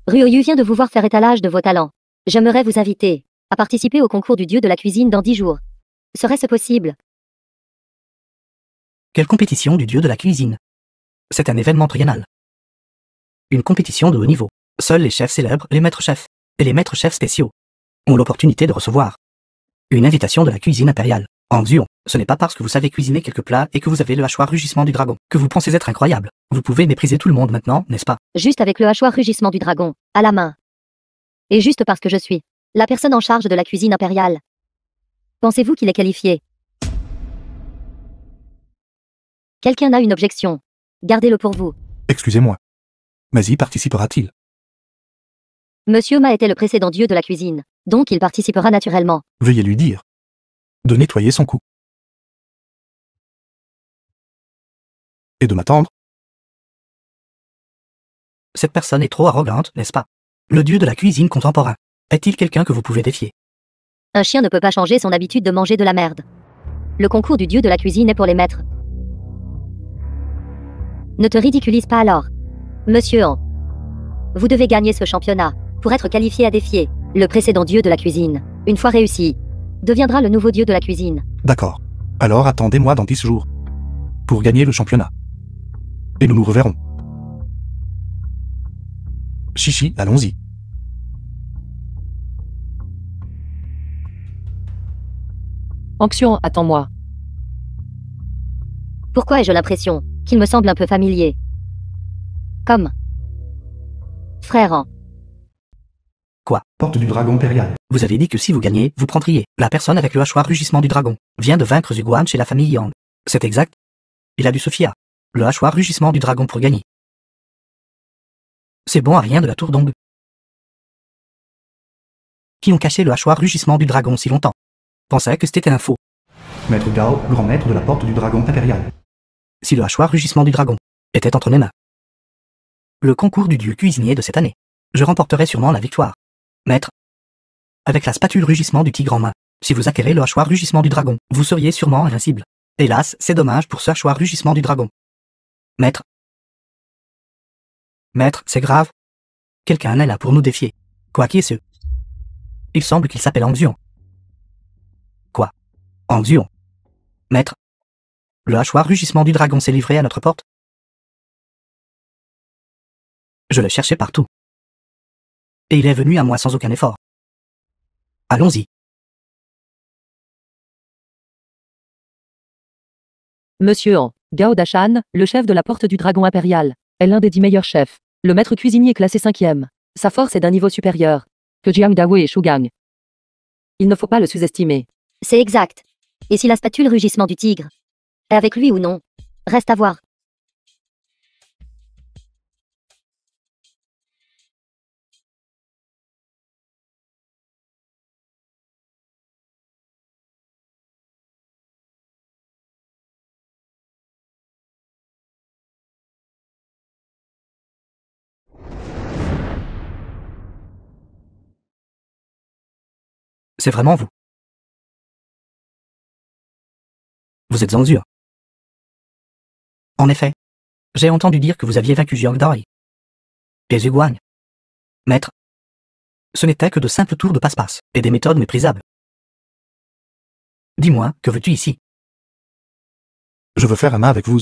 Ryoyu vient de vous voir faire étalage de vos talents. J'aimerais vous inviter à participer au concours du dieu de la cuisine dans 10 jours. Serait-ce possible? Quelle compétition du dieu de la cuisine? C'est un événement triennal. Une compétition de haut niveau. Seuls les chefs célèbres, les maîtres chefs et les maîtres chefs spéciaux ont l'opportunité de recevoir une invitation de la cuisine impériale. Anxion, ce n'est pas parce que vous savez cuisiner quelques plats et que vous avez le hachoir rugissement du dragon que vous pensez être incroyable. Vous pouvez mépriser tout le monde maintenant, n'est-ce pas? Juste avec le hachoir rugissement du dragon, à la main. Et juste parce que je suis la personne en charge de la cuisine impériale. Pensez-vous qu'il est qualifié? Quelqu'un a une objection. Gardez-le pour vous. Excusez-moi. Mais y participera-t-il? Monsieur Ma était le précédent dieu de la cuisine, donc il participera naturellement. Veuillez lui dire de nettoyer son cou. Et de m'attendre. Cette personne est trop arrogante, n'est-ce pas? Le dieu de la cuisine contemporain. Est-il quelqu'un que vous pouvez défier? Un chien ne peut pas changer son habitude de manger de la merde. Le concours du dieu de la cuisine est pour les maîtres. Ne te ridiculise pas alors. Monsieur Han. Vous devez gagner ce championnat, pour être qualifié à défier le précédent dieu de la cuisine. Une fois réussi, deviendra le nouveau dieu de la cuisine. D'accord. Alors attendez-moi dans 10 jours. Pour gagner le championnat. Et nous nous reverrons. Chichi, allons-y. Anxion, attends-moi. Pourquoi ai-je l'impression qu'il me semble un peu familier? Comme frère Han. Quoi? Porte du dragon impérial. Vous avez dit que si vous gagnez, vous prendriez. La personne avec le hachoir rugissement du dragon vient de vaincre Zhuguan chez la famille Yang. C'est exact? Il a dû se fier. Le hachoir rugissement du dragon pour gagner. C'est bon à rien de la tour d'Ong. Qui ont caché le hachoir rugissement du dragon si longtemps? Pensais que c'était un faux. Maître Gao, grand maître de la porte du dragon impérial. Si le hachoir rugissement du dragon était entre mes mains. Le concours du dieu cuisinier de cette année. Je remporterai sûrement la victoire. Maître. Avec la spatule rugissement du tigre en main, si vous acquérez le hachoir rugissement du dragon, vous seriez sûrement invincible. Hélas, c'est dommage pour ce hachoir rugissement du dragon. Maître. Maître, c'est grave. Quelqu'un est là pour nous défier. Quoi qui est ce? Il semble qu'il s'appelle Angzion. Quoi? Angzion. Maître. Le hachoir rugissement du dragon s'est livré à notre porte? Je l'ai cherché partout. Et il est venu à moi sans aucun effort. Allons-y. Monsieur Han, Gao Dashan, le chef de la porte du dragon impérial, est l'un des 10 meilleurs chefs. Le maître cuisinier est classé 5e. Sa force est d'un niveau supérieur que Jiang Dawei et Shugang. Il ne faut pas le sous-estimer. C'est exact. Et si la spatule rugissement du tigre est avec lui ou non? Reste à voir. C'est vraiment vous. Vous êtes Zhangzhur. En effet, j'ai entendu dire que vous aviez vaincu Jiang Dai. Et Zhuguang. Maître. Ce n'était que de simples tours de passe-passe, et des méthodes méprisables. Dis-moi, que veux-tu ici? Je veux faire un main avec vous.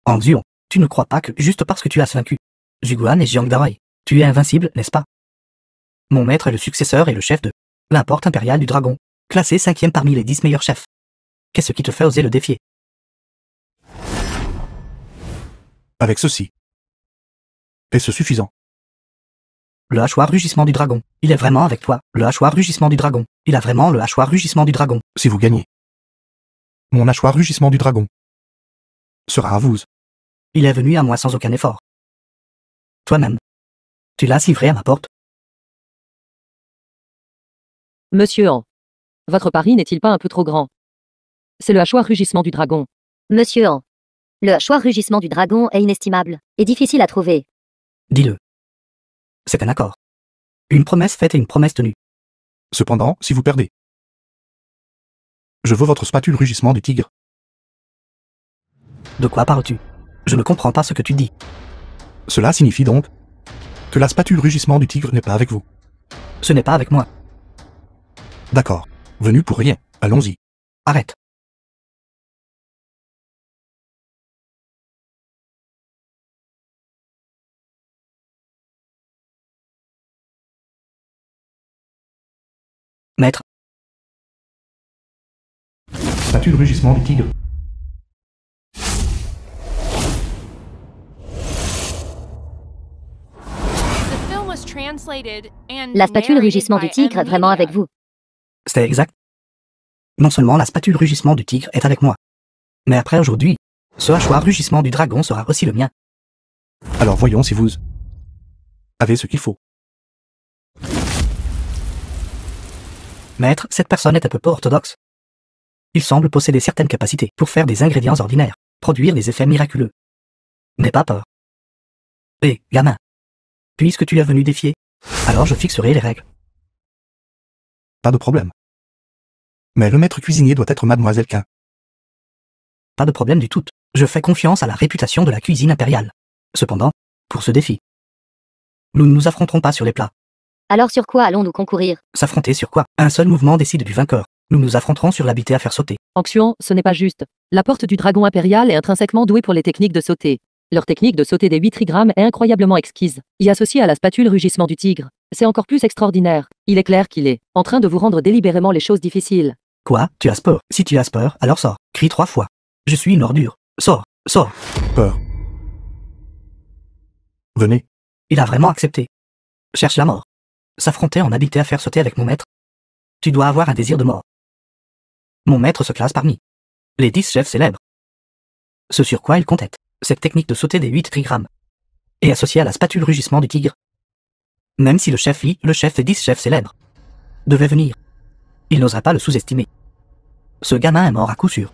Angzion, tu ne crois pas que, juste parce que tu as vaincu Zhuguang et Jiang Dai, tu es invincible, n'est-ce pas? Mon maître est le successeur et le chef de la porte impériale du dragon, classé 5e parmi les 10 meilleurs chefs. Qu'est-ce qui te fait oser le défier? Avec ceci. Est-ce suffisant? Le hachoir rugissement du dragon, il est vraiment avec toi. Le hachoir rugissement du dragon, il a vraiment le hachoir rugissement du dragon. Si vous gagnez. Mon hachoir rugissement du dragon sera à vous. Il est venu à moi sans aucun effort. Toi-même. Tu l'as livré à ma porte. Monsieur Han. Votre pari n'est-il pas un peu trop grand? C'est le hachoir rugissement du dragon. Monsieur Han. Le hachoir rugissement du dragon est inestimable et difficile à trouver. Dis-le. C'est un accord. Une promesse faite et une promesse tenue. Cependant, si vous perdez, je veux votre spatule rugissement du tigre. De quoi parles-tu? Je ne comprends pas ce que tu dis. Cela signifie donc que la spatule rugissement du tigre n'est pas avec vous. Ce n'est pas avec moi. D'accord. Venu pour rien. Allons-y. Arrête. Maître. Spatule rugissement du tigre. La spatule rugissement du tigre est vraiment avec vous. C'est exact. Non seulement la spatule rugissement du tigre est avec moi, Mais après aujourd'hui, ce hachoir rugissement du dragon sera aussi le mien. Alors voyons si vous avez ce qu'il faut. Maître, cette personne est un peu peu orthodoxe. Il semble posséder certaines capacités pour faire des ingrédients ordinaires, produire des effets miraculeux. N'aie pas peur. Hé, gamin. Puisque tu es venu défier, alors je fixerai les règles. Pas de problème. Mais le maître cuisinier doit être Mademoiselle Quin. Pas de problème du tout. Je fais confiance à la réputation de la cuisine impériale. Cependant, pour ce défi, nous ne nous affronterons pas sur les plats. Alors sur quoi allons-nous concourir? S'affronter sur quoi? Un seul mouvement décide du vainqueur. Nous nous affronterons sur l'habité à faire sauter. Anxion, ce n'est pas juste. La porte du dragon impérial est intrinsèquement douée pour les techniques de sauter. Leur technique de sauter des 8 trigrammes est incroyablement exquise. Y associée à la spatule rugissement du tigre, c'est encore plus extraordinaire. Il est clair qu'il est en train de vous rendre délibérément les choses difficiles. Quoi? Tu as peur? Si tu as peur, alors sors. Crie 3 fois. Je suis une ordure. Sors, sors. Peur. Venez. Il a vraiment accepté. Cherche la mort. S'affronter en habité à faire sauter avec mon maître. Tu dois avoir un désir de mort. Mon maître se classe parmi les 10 chefs célèbres. Ce sur quoi il compte être, cette technique de sauter des 8 trigrammes, est associée à la spatule rugissement du tigre. Même si le chef Li, le chef des 10 chefs célèbres, devait venir, il n'oserait pas le sous-estimer. Ce gamin est mort à coup sûr.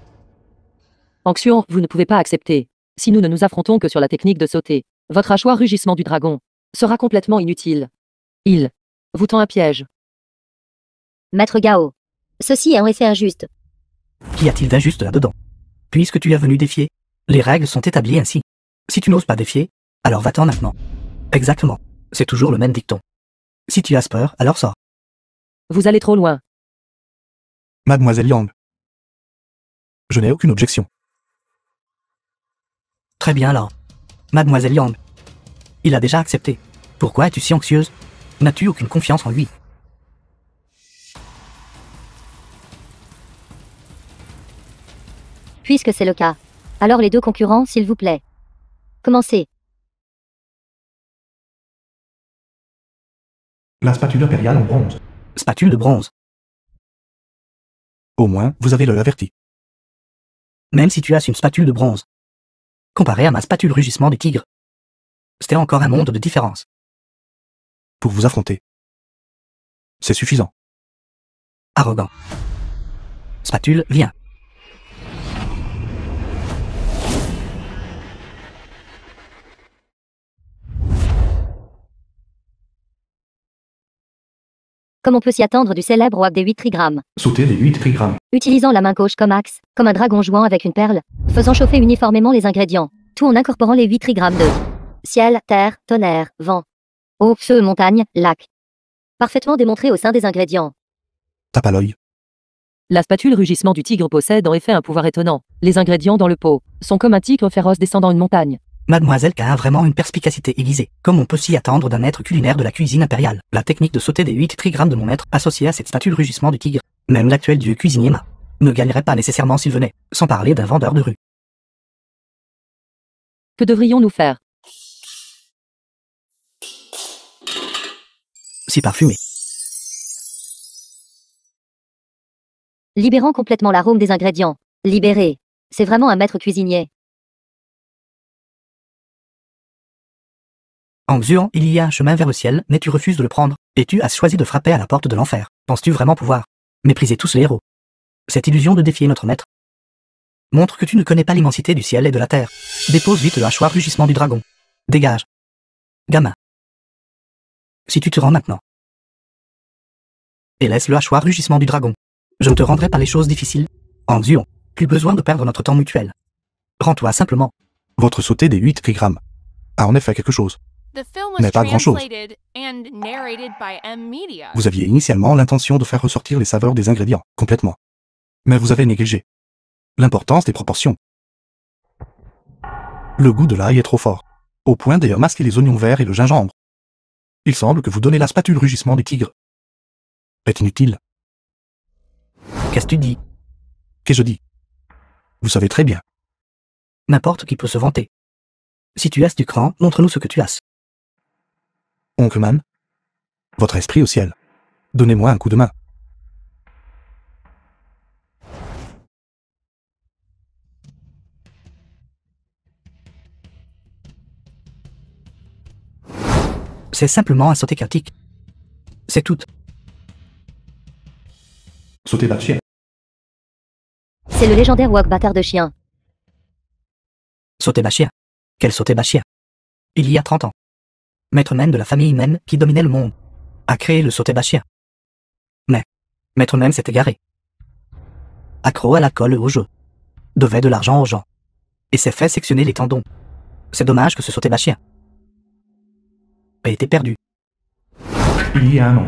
Anxion, vous ne pouvez pas accepter. Si nous ne nous affrontons que sur la technique de sauter, votre hachoir rugissement du dragon sera complètement inutile. Il vous tend un piège. Maître Gao. Ceci est en effet injuste. Qu'y a-t-il d'injuste là-dedans? Puisque tu es venu défier, les règles sont établies ainsi. Si tu n'oses pas défier, alors va-t'en maintenant. Exactement. C'est toujours le même dicton. Si tu as peur, alors sors. Vous allez trop loin. Mademoiselle Yang. Je n'ai aucune objection. Très bien alors. Mademoiselle Yang. Il a déjà accepté. Pourquoi es-tu si anxieuse? N'as-tu aucune confiance en lui? Puisque c'est le cas. Alors les deux concurrents, s'il vous plaît. Commencez. La spatule impériale en bronze. Spatule de bronze. Au moins, vous avez l'œil averti. Même si tu as une spatule de bronze. Comparé à ma spatule rugissement du tigre. C'était encore un monde de différence. Pour vous affronter. C'est suffisant. Arrogant. Spatule, viens. Comme on peut s'y attendre du célèbre wak des 8 trigrammes. Sauter des 8 trigrammes. Utilisant la main gauche comme axe, comme un dragon jouant avec une perle, faisant chauffer uniformément les ingrédients, tout en incorporant les 8 trigrammes de ciel, terre, tonnerre, vent, eau, feu, montagne, lac. Parfaitement démontré au sein des ingrédients. Tape à l'œil. La spatule rugissement du tigre possède en effet un pouvoir étonnant. Les ingrédients dans le pot sont comme un tigre féroce descendant une montagne. Mademoiselle K a vraiment une perspicacité aiguisée, comme on peut s'y attendre d'un maître culinaire de la cuisine impériale. La technique de sauter des 8 trigrammes de mon maître, associée à cette spatule rugissement du tigre, même l'actuel dieu cuisinier Ma, ne gagnerait pas nécessairement s'il venait, sans parler d'un vendeur de rue. Que devrions-nous faire? Si parfumé. Libérant complètement l'arôme des ingrédients. Libéré. C'est vraiment un maître cuisinier. En Xuan, il y a un chemin vers le ciel, mais tu refuses de le prendre, et tu as choisi de frapper à la porte de l'enfer. Penses-tu vraiment pouvoir mépriser tous les héros? Cette illusion de défier notre maître montre que tu ne connais pas l'immensité du ciel et de la terre. Dépose vite le hachoir rugissement du dragon. Dégage. Gamin. Si tu te rends maintenant. Et laisse le hachoir rugissement du dragon. Je ne te rendrai pas les choses difficiles. En Xuan, plus besoin de perdre notre temps mutuel. Rends-toi simplement. Votre sauté des 8 trigrammes a en effet quelque chose. Mais pas grand-chose. Vous aviez initialement l'intention de faire ressortir les saveurs des ingrédients, complètement. Mais vous avez négligé l'importance des proportions. Le goût de l'ail est trop fort, au point d'ailleurs masquer les oignons verts et le gingembre. Il semble que vous donnez la spatule rugissement du tigre. Est inutile. Qu'est-ce que tu dis? Qu'ai-je dit? Vous savez très bien. N'importe qui peut se vanter. Si tu as du cran, montre-nous ce que tu as. Oncle Man, votre esprit au ciel. Donnez-moi un coup de main. C'est simplement un sauté chaotique. C'est tout. Sauter bas de chien. C'est le légendaire wok bâtard de chien. Sauter bachien. Quel sauter bachien? Il y a 30 ans. Maître Mène de la famille Mène, qui dominait le monde, a créé le sauter bachien. Mais, Maître Mène s'est égaré. Accro à l'alcool et au jeu. Devait de l'argent aux gens. Et s'est fait sectionner les tendons. C'est dommage que ce sauter bachien ait été perdu. Il y a un an.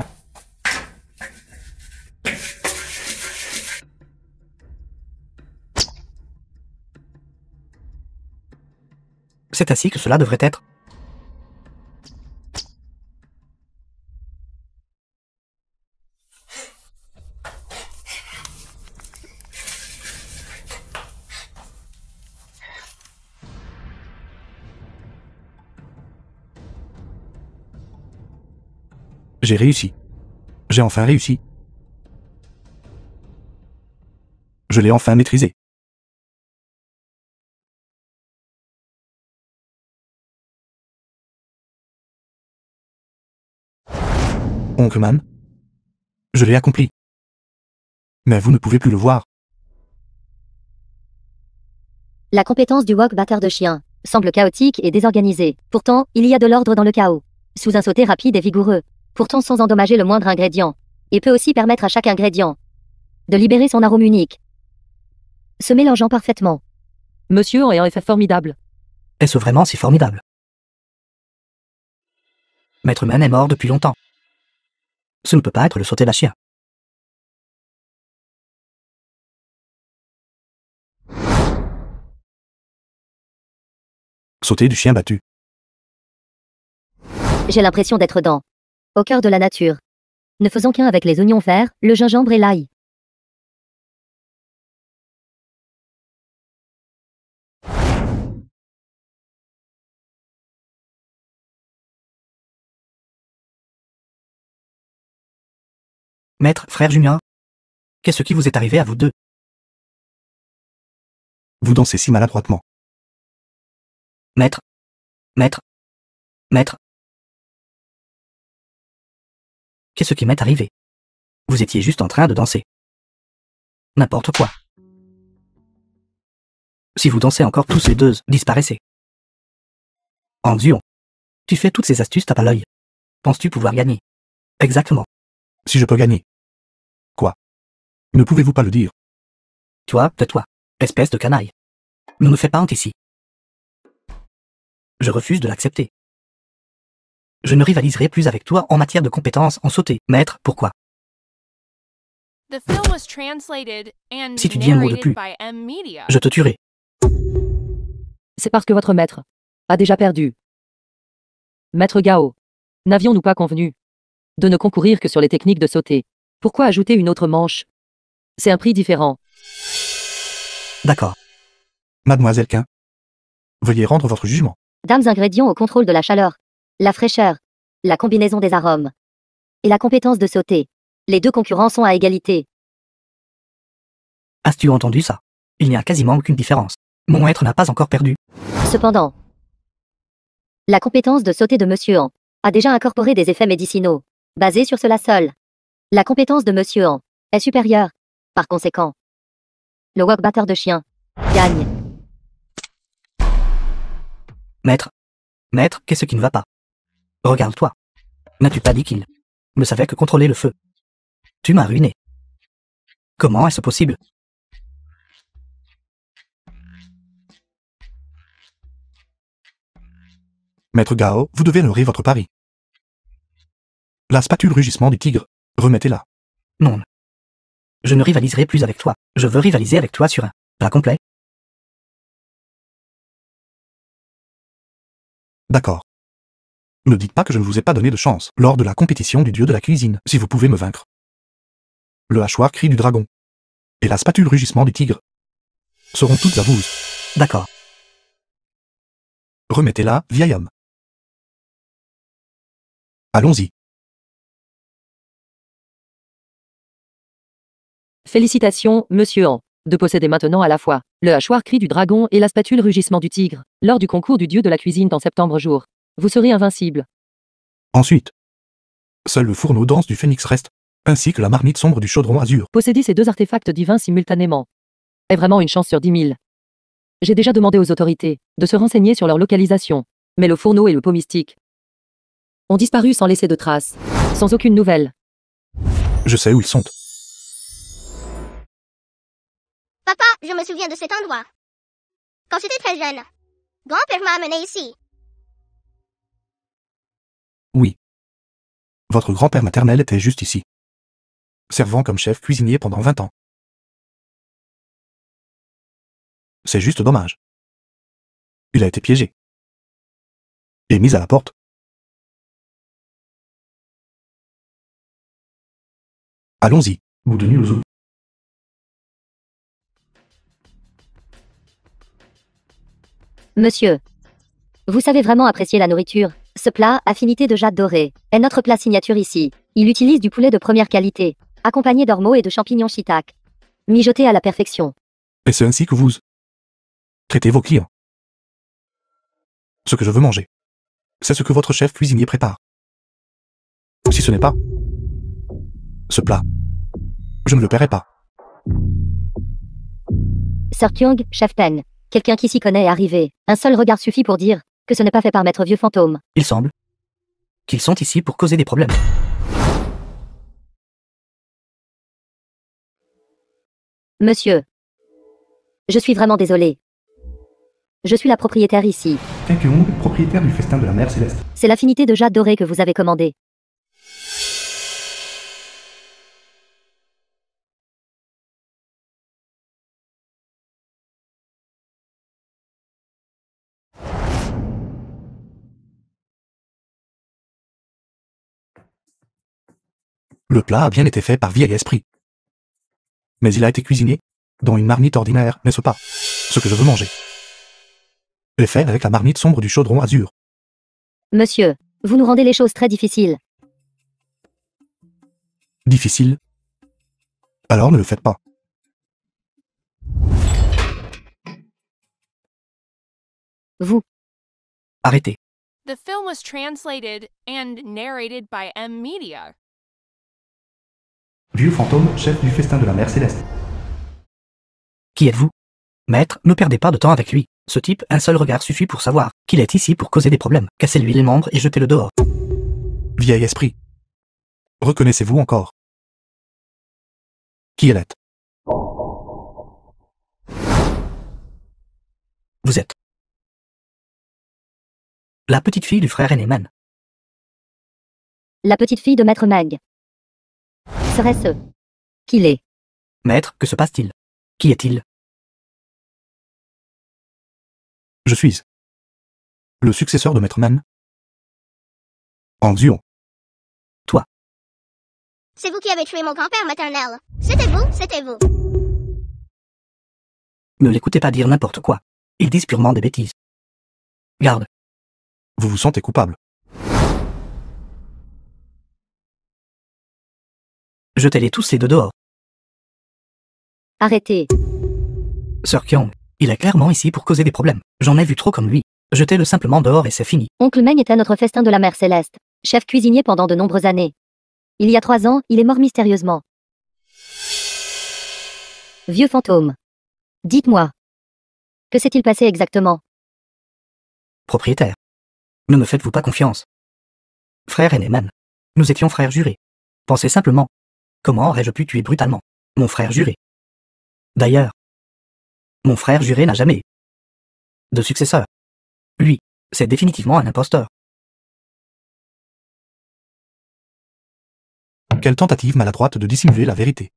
C'est ainsi que cela devrait être. J'ai réussi. J'ai enfin réussi. Je l'ai enfin maîtrisé. Onkman, je l'ai accompli. Mais vous ne pouvez plus le voir. La compétence du wok bâtard de chien semble chaotique et désorganisée. Pourtant, il y a de l'ordre dans le chaos. Sous un sauté rapide et vigoureux, pourtant sans endommager le moindre ingrédient, et peut aussi permettre à chaque ingrédient de libérer son arôme unique, se mélangeant parfaitement. Monsieur est en effet formidable. Est-ce vraiment si formidable? Maître Mène est mort depuis longtemps. Ce ne peut pas être le sauter bachien. Sauter du chien battu. J'ai l'impression d'être au cœur de la nature. Ne faisons qu'un avec les oignons verts, le gingembre et l'ail. Maître, frère Junior, qu'est-ce qui vous est arrivé à vous deux? Vous dansez si maladroitement. Maître, maître, maître. Qu'est-ce qui m'est arrivé? Vous étiez juste en train de danser. N'importe quoi. Si vous dansez encore tous les deux, disparaissez. Anxion, tu fais toutes ces astuces tape à l'œil. Penses-tu pouvoir gagner? Exactement. Si je peux gagner. Quoi? Ne pouvez-vous pas le dire? Toi, tais-toi, espèce de canaille. Ne me fais pas honte ici. Je refuse de l'accepter. Je ne rivaliserai plus avec toi en matière de compétences en sauté. Maître, pourquoi? Si tu dis un mot de plus, je te tuerai. C'est parce que votre maître a déjà perdu. Maître Gao, n'avions-nous pas convenu de ne concourir que sur les techniques de sauter? Pourquoi ajouter une autre manche? C'est un prix différent. D'accord. Mademoiselle Quin, veuillez rendre votre jugement. Dames ingrédients au contrôle de la chaleur, la fraîcheur, la combinaison des arômes et la compétence de sauter. Les deux concurrents sont à égalité. As-tu entendu ça? Il n'y a quasiment aucune différence. Mon maître n'a pas encore perdu. Cependant, la compétence de sauter de Monsieur An a déjà incorporé des effets médicinaux, basés sur cela seul. La compétence de Monsieur An est supérieure. Par conséquent, le wok batteur de chien gagne. Maître, maître, qu'est-ce qui ne va pas? Regarde-toi. N'as-tu pas dit qu'il ne savait que contrôler le feu? Tu m'as ruiné. Comment est-ce possible? Maître Gao, vous devez honorer votre pari. La spatule rugissement du tigre, remettez-la. Non. Je ne rivaliserai plus avec toi. Je veux rivaliser avec toi sur un plat complet. D'accord. Ne dites pas que je ne vous ai pas donné de chance lors de la compétition du dieu de la cuisine, si vous pouvez me vaincre. Le hachoir cri du dragon et la spatule rugissement du tigre seront toutes à vous. D'accord. Remettez-la, vieil homme. Allons-y. Félicitations, Monsieur An, de posséder maintenant à la fois le hachoir cri du dragon et la spatule rugissement du tigre. Lors du concours du dieu de la cuisine en septembre jour, vous serez invincible. Ensuite, seul le fourneau dense du phénix reste, ainsi que la marmite sombre du chaudron azur. Posséder ces deux artefacts divins simultanément est vraiment une chance sur 10 000. J'ai déjà demandé aux autorités de se renseigner sur leur localisation, mais le fourneau et le pot mystique ont disparu sans laisser de traces, sans aucune nouvelle. Je sais où ils sont. Papa, je me souviens de cet endroit. Quand j'étais très jeune, grand-père m'a amené ici. Oui. Votre grand-père maternel était juste ici, servant comme chef cuisinier pendant 20 ans. C'est juste dommage. Il a été piégé. Et mis à la porte. Allons-y, bout de nuit aux eaux. Monsieur, vous savez vraiment apprécier la nourriture. Ce plat, affinité de jade dorée, est notre plat signature ici. Il utilise du poulet de première qualité, accompagné d'ormeaux et de champignons shiitake, mijotés à la perfection. Et c'est ainsi que vous traitez vos clients. Ce que je veux manger, c'est ce que votre chef cuisinier prépare. Si ce n'est pas ce plat, je ne le paierai pas. Sir Kyung, chef Pen, quelqu'un qui s'y connaît est arrivé. Un seul regard suffit pour dire que ce n'est pas fait par maître vieux fantôme. Il semble qu'ils sont ici pour causer des problèmes. Monsieur, je suis vraiment désolé. Je suis la propriétaire ici. Taekyung, propriétaire du festin de la mer céleste. C'est l'affinité de jade dorée que vous avez commandée. Le plat a bien été fait par vieil esprit. Mais il a été cuisiné dans une marmite ordinaire, n'est-ce pas? Ce que je veux manger est fait avec la marmite sombre du chaudron azur. Monsieur, vous nous rendez les choses très difficiles. Difficile? Alors ne le faites pas. Vous, Arrêtez. The film was translated and narrated by M Media. Vieux fantôme, chef du festin de la mer céleste. Qui êtes-vous? Maître, ne perdez pas de temps avec lui. Ce type, un seul regard suffit pour savoir qu'il est ici pour causer des problèmes. Cassez-lui les membres et jetez-le dehors. Vieil esprit. Reconnaissez-vous encore qui elle est? Vous êtes la petite fille du frère Eneman. la petite fille de maître Meg. Serait-ce qu'il est? Maître, que se passe-t-il? Qui est-il? Je suis le successeur de Maître Man. En Xion. C'est vous qui avez tué mon grand-père maternel. C'était vous, c'était vous. Ne l'écoutez pas dire n'importe quoi. Ils disent purement des bêtises. Garde. Vous vous sentez coupable. Jetez-les tous ces deux dehors. Arrêtez. Sir Kyung, il est clairement ici pour causer des problèmes. J'en ai vu trop comme lui. Jetez-le simplement dehors et c'est fini. Oncle Meng était notre festin de la mer céleste, chef cuisinier pendant de nombreuses années. Il y a 3 ans, il est mort mystérieusement. Vieux fantôme. Dites-moi. Que s'est-il passé exactement? Propriétaire. Ne me faites-vous pas confiance? Frère Eneman. Nous étions frères jurés. Pensez simplement. Comment aurais-je pu tuer brutalement mon frère juré? D'ailleurs, mon frère juré n'a jamais de successeur. Lui, c'est définitivement un imposteur. Quelle tentative maladroite de dissimuler la vérité.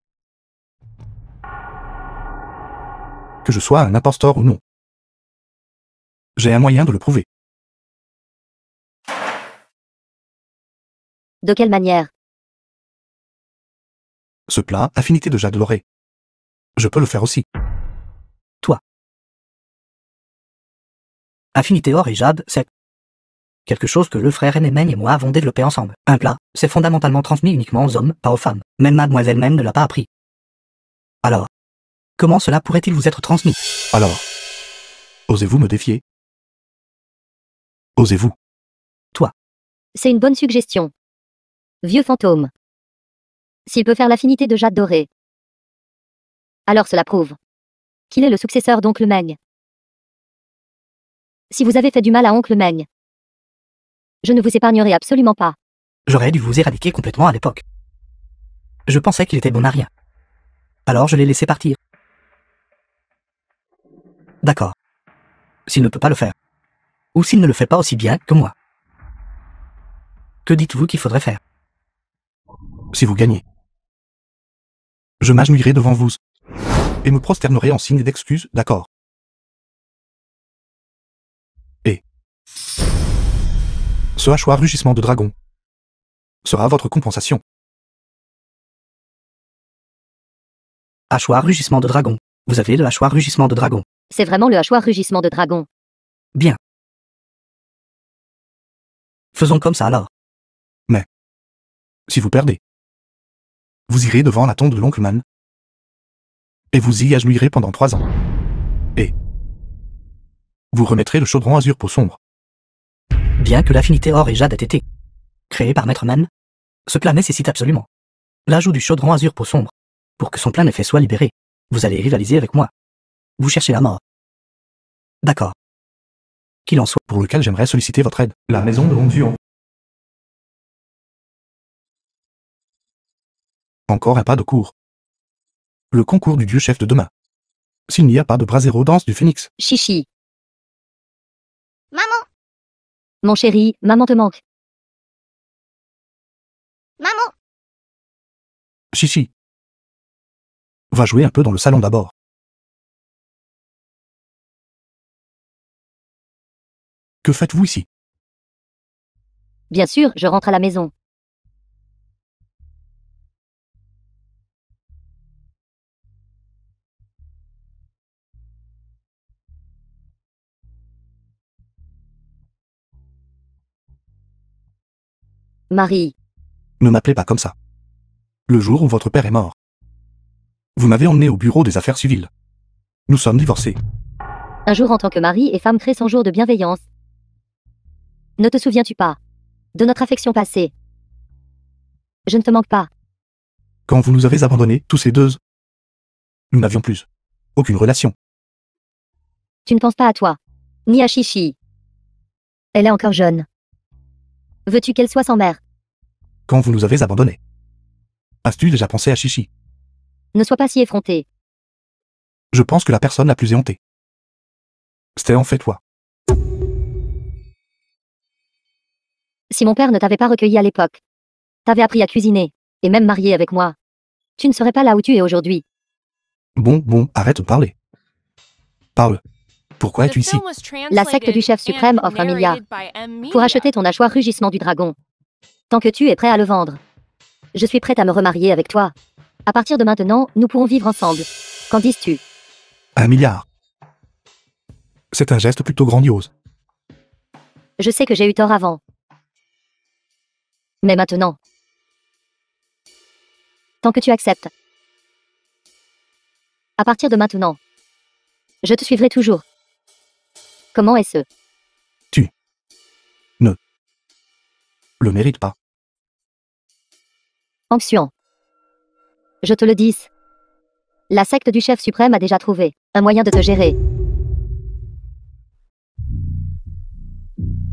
Que je sois un imposteur ou non. J'ai un moyen de le prouver. De quelle manière? Ce plat, affinité de jade doré. Je peux le faire aussi. Affinité or et jade, c'est quelque chose que le frère Eneman et moi avons développé ensemble. Un plat, c'est fondamentalement transmis uniquement aux hommes, pas aux femmes. Même mademoiselle même ne l'a pas appris. Alors, comment cela pourrait-il vous être transmis? Alors, osez-vous me défier? Osez-vous? C'est une bonne suggestion. Vieux fantôme. S'il peut faire l'affinité de jade doré, alors cela prouve qu'il est le successeur d'Oncle Meng. Si vous avez fait du mal à Oncle Meng, je ne vous épargnerai absolument pas. J'aurais dû vous éradiquer complètement à l'époque. Je pensais qu'il était bon à rien. Alors je l'ai laissé partir. D'accord. S'il ne peut pas le faire. Ou s'il ne le fait pas aussi bien que moi. Que dites-vous qu'il faudrait faire? Si vous gagnez, je m'agenouillerai devant vous et me prosternerai en signe d'excuse, d'accord? Et ce hachoir rugissement de dragon sera votre compensation. Hachoir rugissement de dragon. Vous avez le hachoir rugissement de dragon. C'est vraiment le hachoir rugissement de dragon. Bien. Faisons comme ça alors. Si vous perdez, vous irez devant la tombe de l'oncle Man et vous y agenouillerez pendant 3 ans. Et vous remettrez le chaudron azur peau sombre. Bien que l'affinité or et jade ait été créée par Maître Man, ce plat nécessite absolument l'ajout du chaudron azur peau sombre. Pour que son plein effet soit libéré, vous allez rivaliser avec moi. Vous cherchez la mort. D'accord. Qu'il en soit. Pour lequel j'aimerais solliciter votre aide. La maison de Longview. Encore un pas de cours. Le concours du dieu chef de demain. S'il n'y a pas de brasero danse du phénix. Chichi. Maman, Mon chéri, maman te manque. maman, Chichi. Va jouer un peu dans le salon d'abord. Que faites-vous ici? Bien sûr, je rentre à la maison. Marie, Ne m'appelez pas comme ça. Le jour où votre père est mort, vous m'avez emmené au bureau des affaires civiles. Nous sommes divorcés. un jour en tant que mari et femme crée son jour de bienveillance. Ne te souviens-tu pas de notre affection passée? Je ne te manque pas. Quand vous nous avez abandonnés, tous les deux, nous n'avions plus aucune relation. Tu ne penses pas à toi, ni à Chichi. Elle est encore jeune. Veux-tu qu'elle soit sans mère? Quand vous nous avez abandonnés, as-tu déjà pensé à Chichi? Ne sois pas si effronté. Je pense que la personne la plus éhontée, c'était en fait toi. Si mon père ne t'avait pas recueilli à l'époque, t'avais appris à cuisiner, et même marié avec moi, tu ne serais pas là où tu es aujourd'hui. Bon, arrête de parler. Parle. Pourquoi The es-tu ici? film was La secte du translated chef suprême and offre 1 milliard narrated by M. pour Media. acheter ton hachoir rugissement du dragon. Tant que tu es prêt à le vendre, je suis prête à me remarier avec toi. À partir de maintenant, nous pourrons vivre ensemble. Qu'en dis-tu? 1 milliard. C'est un geste plutôt grandiose. Je sais que j'ai eu tort avant. Mais maintenant, tant que tu acceptes, à partir de maintenant, je te suivrai toujours. Comment est-ce? Le mérite pas. Anxiant. Je te le dis. La secte du chef suprême a déjà trouvé un moyen de te gérer.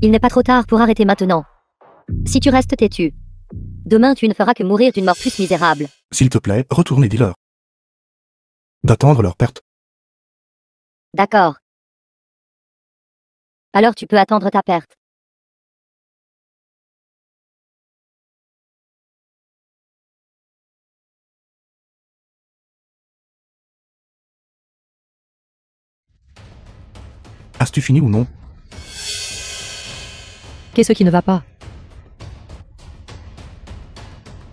Il n'est pas trop tard pour arrêter maintenant. Si tu restes têtu, demain tu ne feras que mourir d'une mort plus misérable. S'il te plaît, retourne et dis-leur d'attendre leur perte. D'accord. Alors tu peux attendre ta perte. As-tu fini ou non? Qu'est-ce qui ne va pas?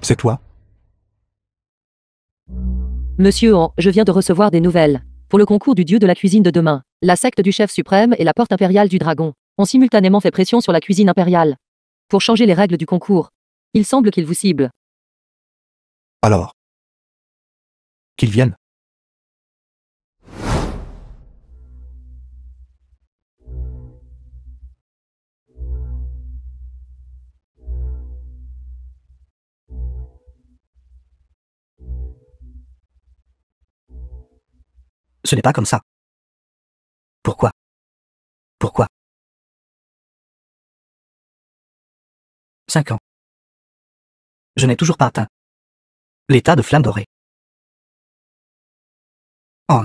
C'est toi? Monsieur je viens de recevoir des nouvelles. Pour le concours du dieu de la cuisine de demain, la secte du chef suprême et la porte impériale du dragon ont simultanément fait pression sur la cuisine impériale. Pour changer les règles du concours, il semble qu'ils vous ciblent. Alors. Qu'ils viennent. Ce n'est pas comme ça. Pourquoi? Pourquoi? 5 ans. Je n'ai toujours pas atteint l'état de flamme dorée. Oh,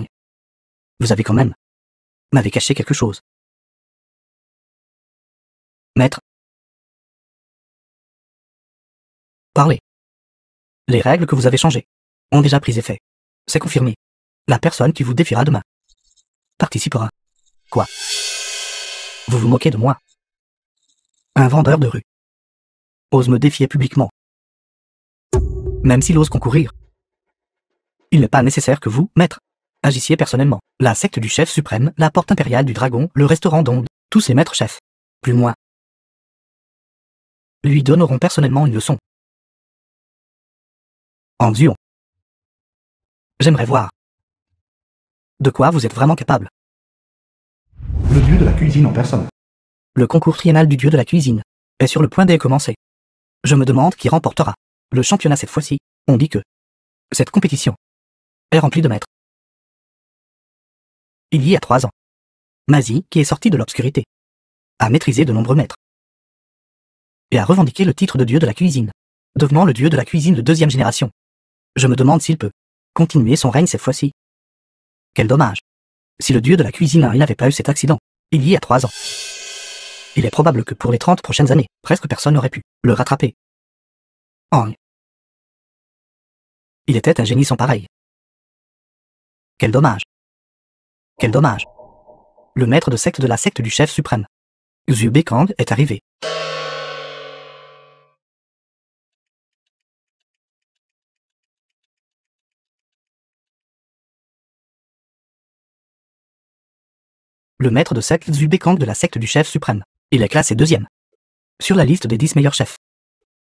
vous avez quand même m'avez caché quelque chose. Maître, parlez. Les règles que vous avez changées ont déjà pris effet. C'est confirmé. La personne qui vous défiera demain participera. Quoi? Vous vous moquez de moi? Un vendeur de rue ose me défier publiquement. Même s'il ose concourir, il n'est pas nécessaire que vous, maître, agissiez personnellement. La secte du chef suprême, la porte impériale du dragon, le restaurant d'Onde, tous ces maîtres chefs, plus moins, lui donneront personnellement une leçon. En duo. J'aimerais voir de quoi vous êtes vraiment capable. Le dieu de la cuisine en personne. Le concours triennal du dieu de la cuisine est sur le point de commencer. Je me demande qui remportera le championnat cette fois-ci. On dit que cette compétition est remplie de maîtres. Il y a 3 ans, Mazie, qui est sorti de l'obscurité, a maîtrisé de nombreux maîtres et a revendiqué le titre de dieu de la cuisine, devenant le dieu de la cuisine de 2e génération. Je me demande s'il peut continuer son règne cette fois-ci. Quel dommage. Si le dieu de la cuisine n'avait pas eu cet accident, il y a 3 ans, il est probable que pour les 30 prochaines années, presque personne n'aurait pu le rattraper. Oh. Il était un génie sans pareil. Quel dommage. Quel dommage. Le maître de secte de la secte du chef suprême, Xu Bekang, est arrivé. Le maître de secte Xu Bekang de la secte du chef suprême. Il est classé 2e sur la liste des 10 meilleurs chefs.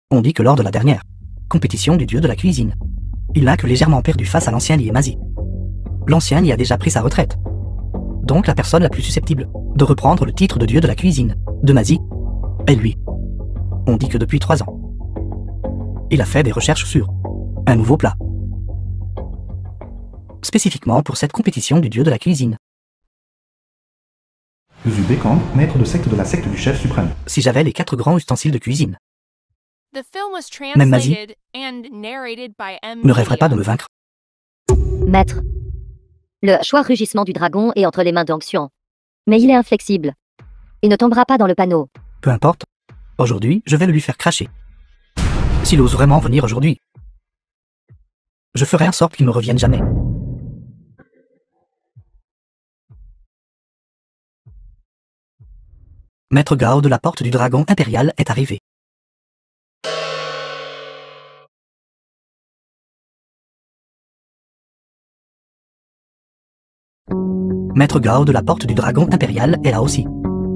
On dit que lors de la dernière compétition du dieu de la cuisine, il n'a que légèrement perdu face à l'ancien Lie Mazie. L'ancien y a déjà pris sa retraite. Donc la personne la plus susceptible de reprendre le titre de dieu de la cuisine de Mazie est lui. On dit que depuis 3 ans, il a fait des recherches sur un nouveau plat. Spécifiquement pour cette compétition du dieu de la cuisine. Xu Bekang, maître de secte de la secte du chef suprême. Si j'avais les 4 grands ustensiles de cuisine, The film was Même Mazie translated and narrated by M. ne rêverait pas de Media. me vaincre. Maître. Le choix rugissement du dragon est entre les mains d'Anxion. Mais il est inflexible. Il ne tombera pas dans le panneau. Peu importe. Aujourd'hui, je vais le lui faire cracher. S'il ose vraiment venir aujourd'hui, je ferai en sorte qu'il ne revienne jamais. Maître Gao de la porte du dragon impérial est arrivé. Maître Gao de la porte du dragon impérial est là aussi.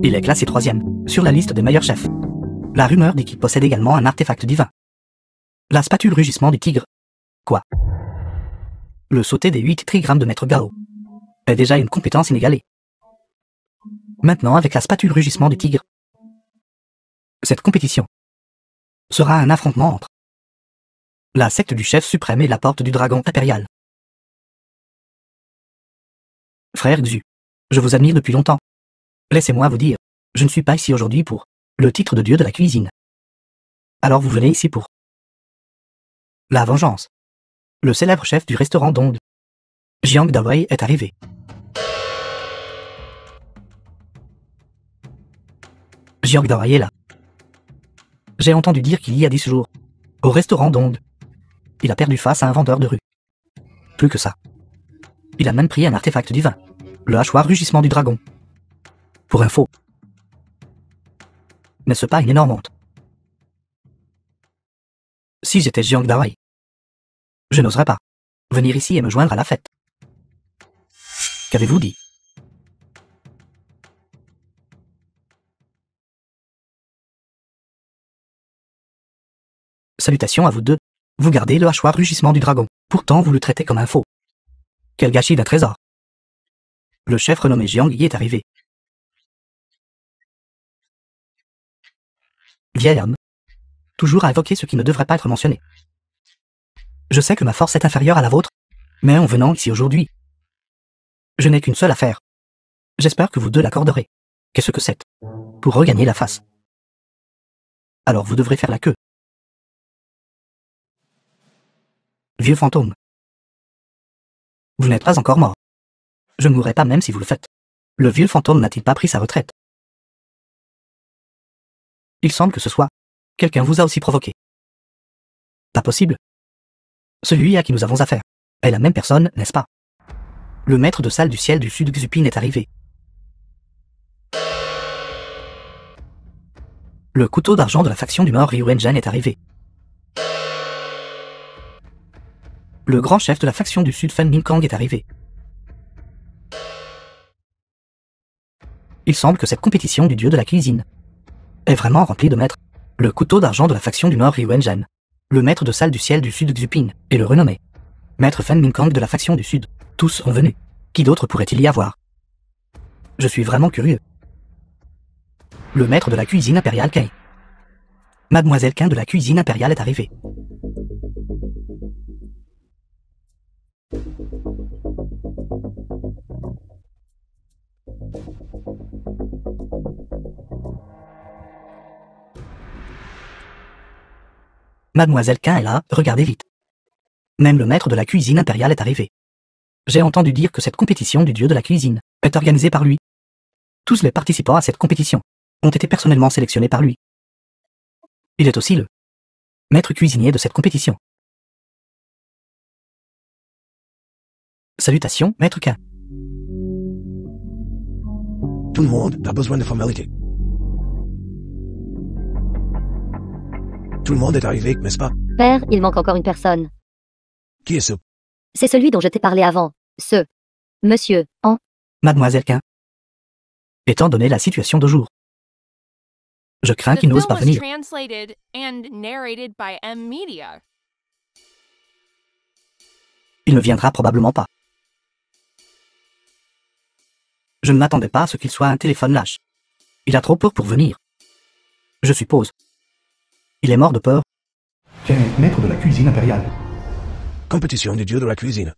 Il est classé 3e sur la liste des meilleurs chefs. La rumeur dit qu'il possède également un artefact divin. La spatule rugissement du tigre. Quoi? Le sauté des 8 trigrammes de Maître Gao est déjà une compétence inégalée. Maintenant, avec la spatule rugissement du tigre, cette compétition sera un affrontement entre la secte du chef suprême et la porte du dragon impérial. Frère Xu, je vous admire depuis longtemps. Laissez-moi vous dire, je ne suis pas ici aujourd'hui pour le titre de dieu de la cuisine. Alors vous venez ici pour la vengeance. Le célèbre chef du restaurant Dong, Jiang Dawei, est arrivé. Jiang Dawei est là. J'ai entendu dire qu'il y a 10 jours, au restaurant Dong, il a perdu face à un vendeur de rue. Plus que ça. Il a même pris un artefact divin, le hachoir rugissement du dragon. Pour info. N'est-ce pas une énorme honte? Si j'étais Jiang Dawei, je n'oserais pas venir ici et me joindre à la fête. Qu'avez-vous dit? Salutations à vous deux. Vous gardez le hachoir rugissement du dragon. Pourtant vous le traitez comme un faux. Quel gâchis d'un trésor. Le chef renommé Jiang y est arrivé. Vieil homme. Toujours à évoquer ce qui ne devrait pas être mentionné. Je sais que ma force est inférieure à la vôtre, mais en venant ici aujourd'hui, Je n'ai qu'une seule affaire. J'espère que vous deux l'accorderez. Qu'est-ce que c'est? Pour regagner la face. Alors vous devrez faire la queue. Vieux fantôme. Vous n'êtes pas encore mort. Je ne mourrai pas même si vous le faites. Le vieux fantôme n'a-t-il pas pris sa retraite? Il semble que ce soit. Quelqu'un vous a aussi provoqué. Pas possible. Celui à qui nous avons affaire est la même personne, n'est-ce pas? Le maître de salle du ciel du sud Xupin est arrivé. Le couteau d'argent de la faction du mort Ryuenjan est arrivé. Le grand chef de la faction du sud Fan Minkang est arrivé. Il semble que cette compétition du dieu de la cuisine est vraiment remplie de maîtres. Le couteau d'argent de la faction du nord Ryuenjan, le maître de salle du ciel du sud Xupin, et le renommé maître Fan Minkang de la faction du sud. Tous sont venus. Qui d'autre pourrait-il y avoir? Je suis vraiment curieux. Le maître de la cuisine impériale Kei. Mademoiselle Quin de la cuisine impériale est arrivée. Mademoiselle Quin est là, regardez vite. Même le maître de la cuisine impériale est arrivé. J'ai entendu dire que cette compétition du dieu de la cuisine est organisée par lui. Tous les participants à cette compétition ont été personnellement sélectionnés par lui. Il est aussi le maître cuisinier de cette compétition. Salutations, maître Quin. Tout le monde a besoin de formalités. Tout le monde est arrivé, n'est-ce pas? Père, il manque encore une personne. Qui est ce? C'est celui dont je t'ai parlé avant. Ce monsieur, Mademoiselle Quin. Étant donné la situation de jour, je crains The qu'il n'ose film pas was venir. translated and narrated by M Media. Il ne viendra probablement pas. Je ne m'attendais pas à ce qu'il soit un téléphone lâche. Il a trop peur pour venir. Je suppose. Il est mort de peur. Tiens, maître de la cuisine impériale. Compétition du dieu de la cuisine.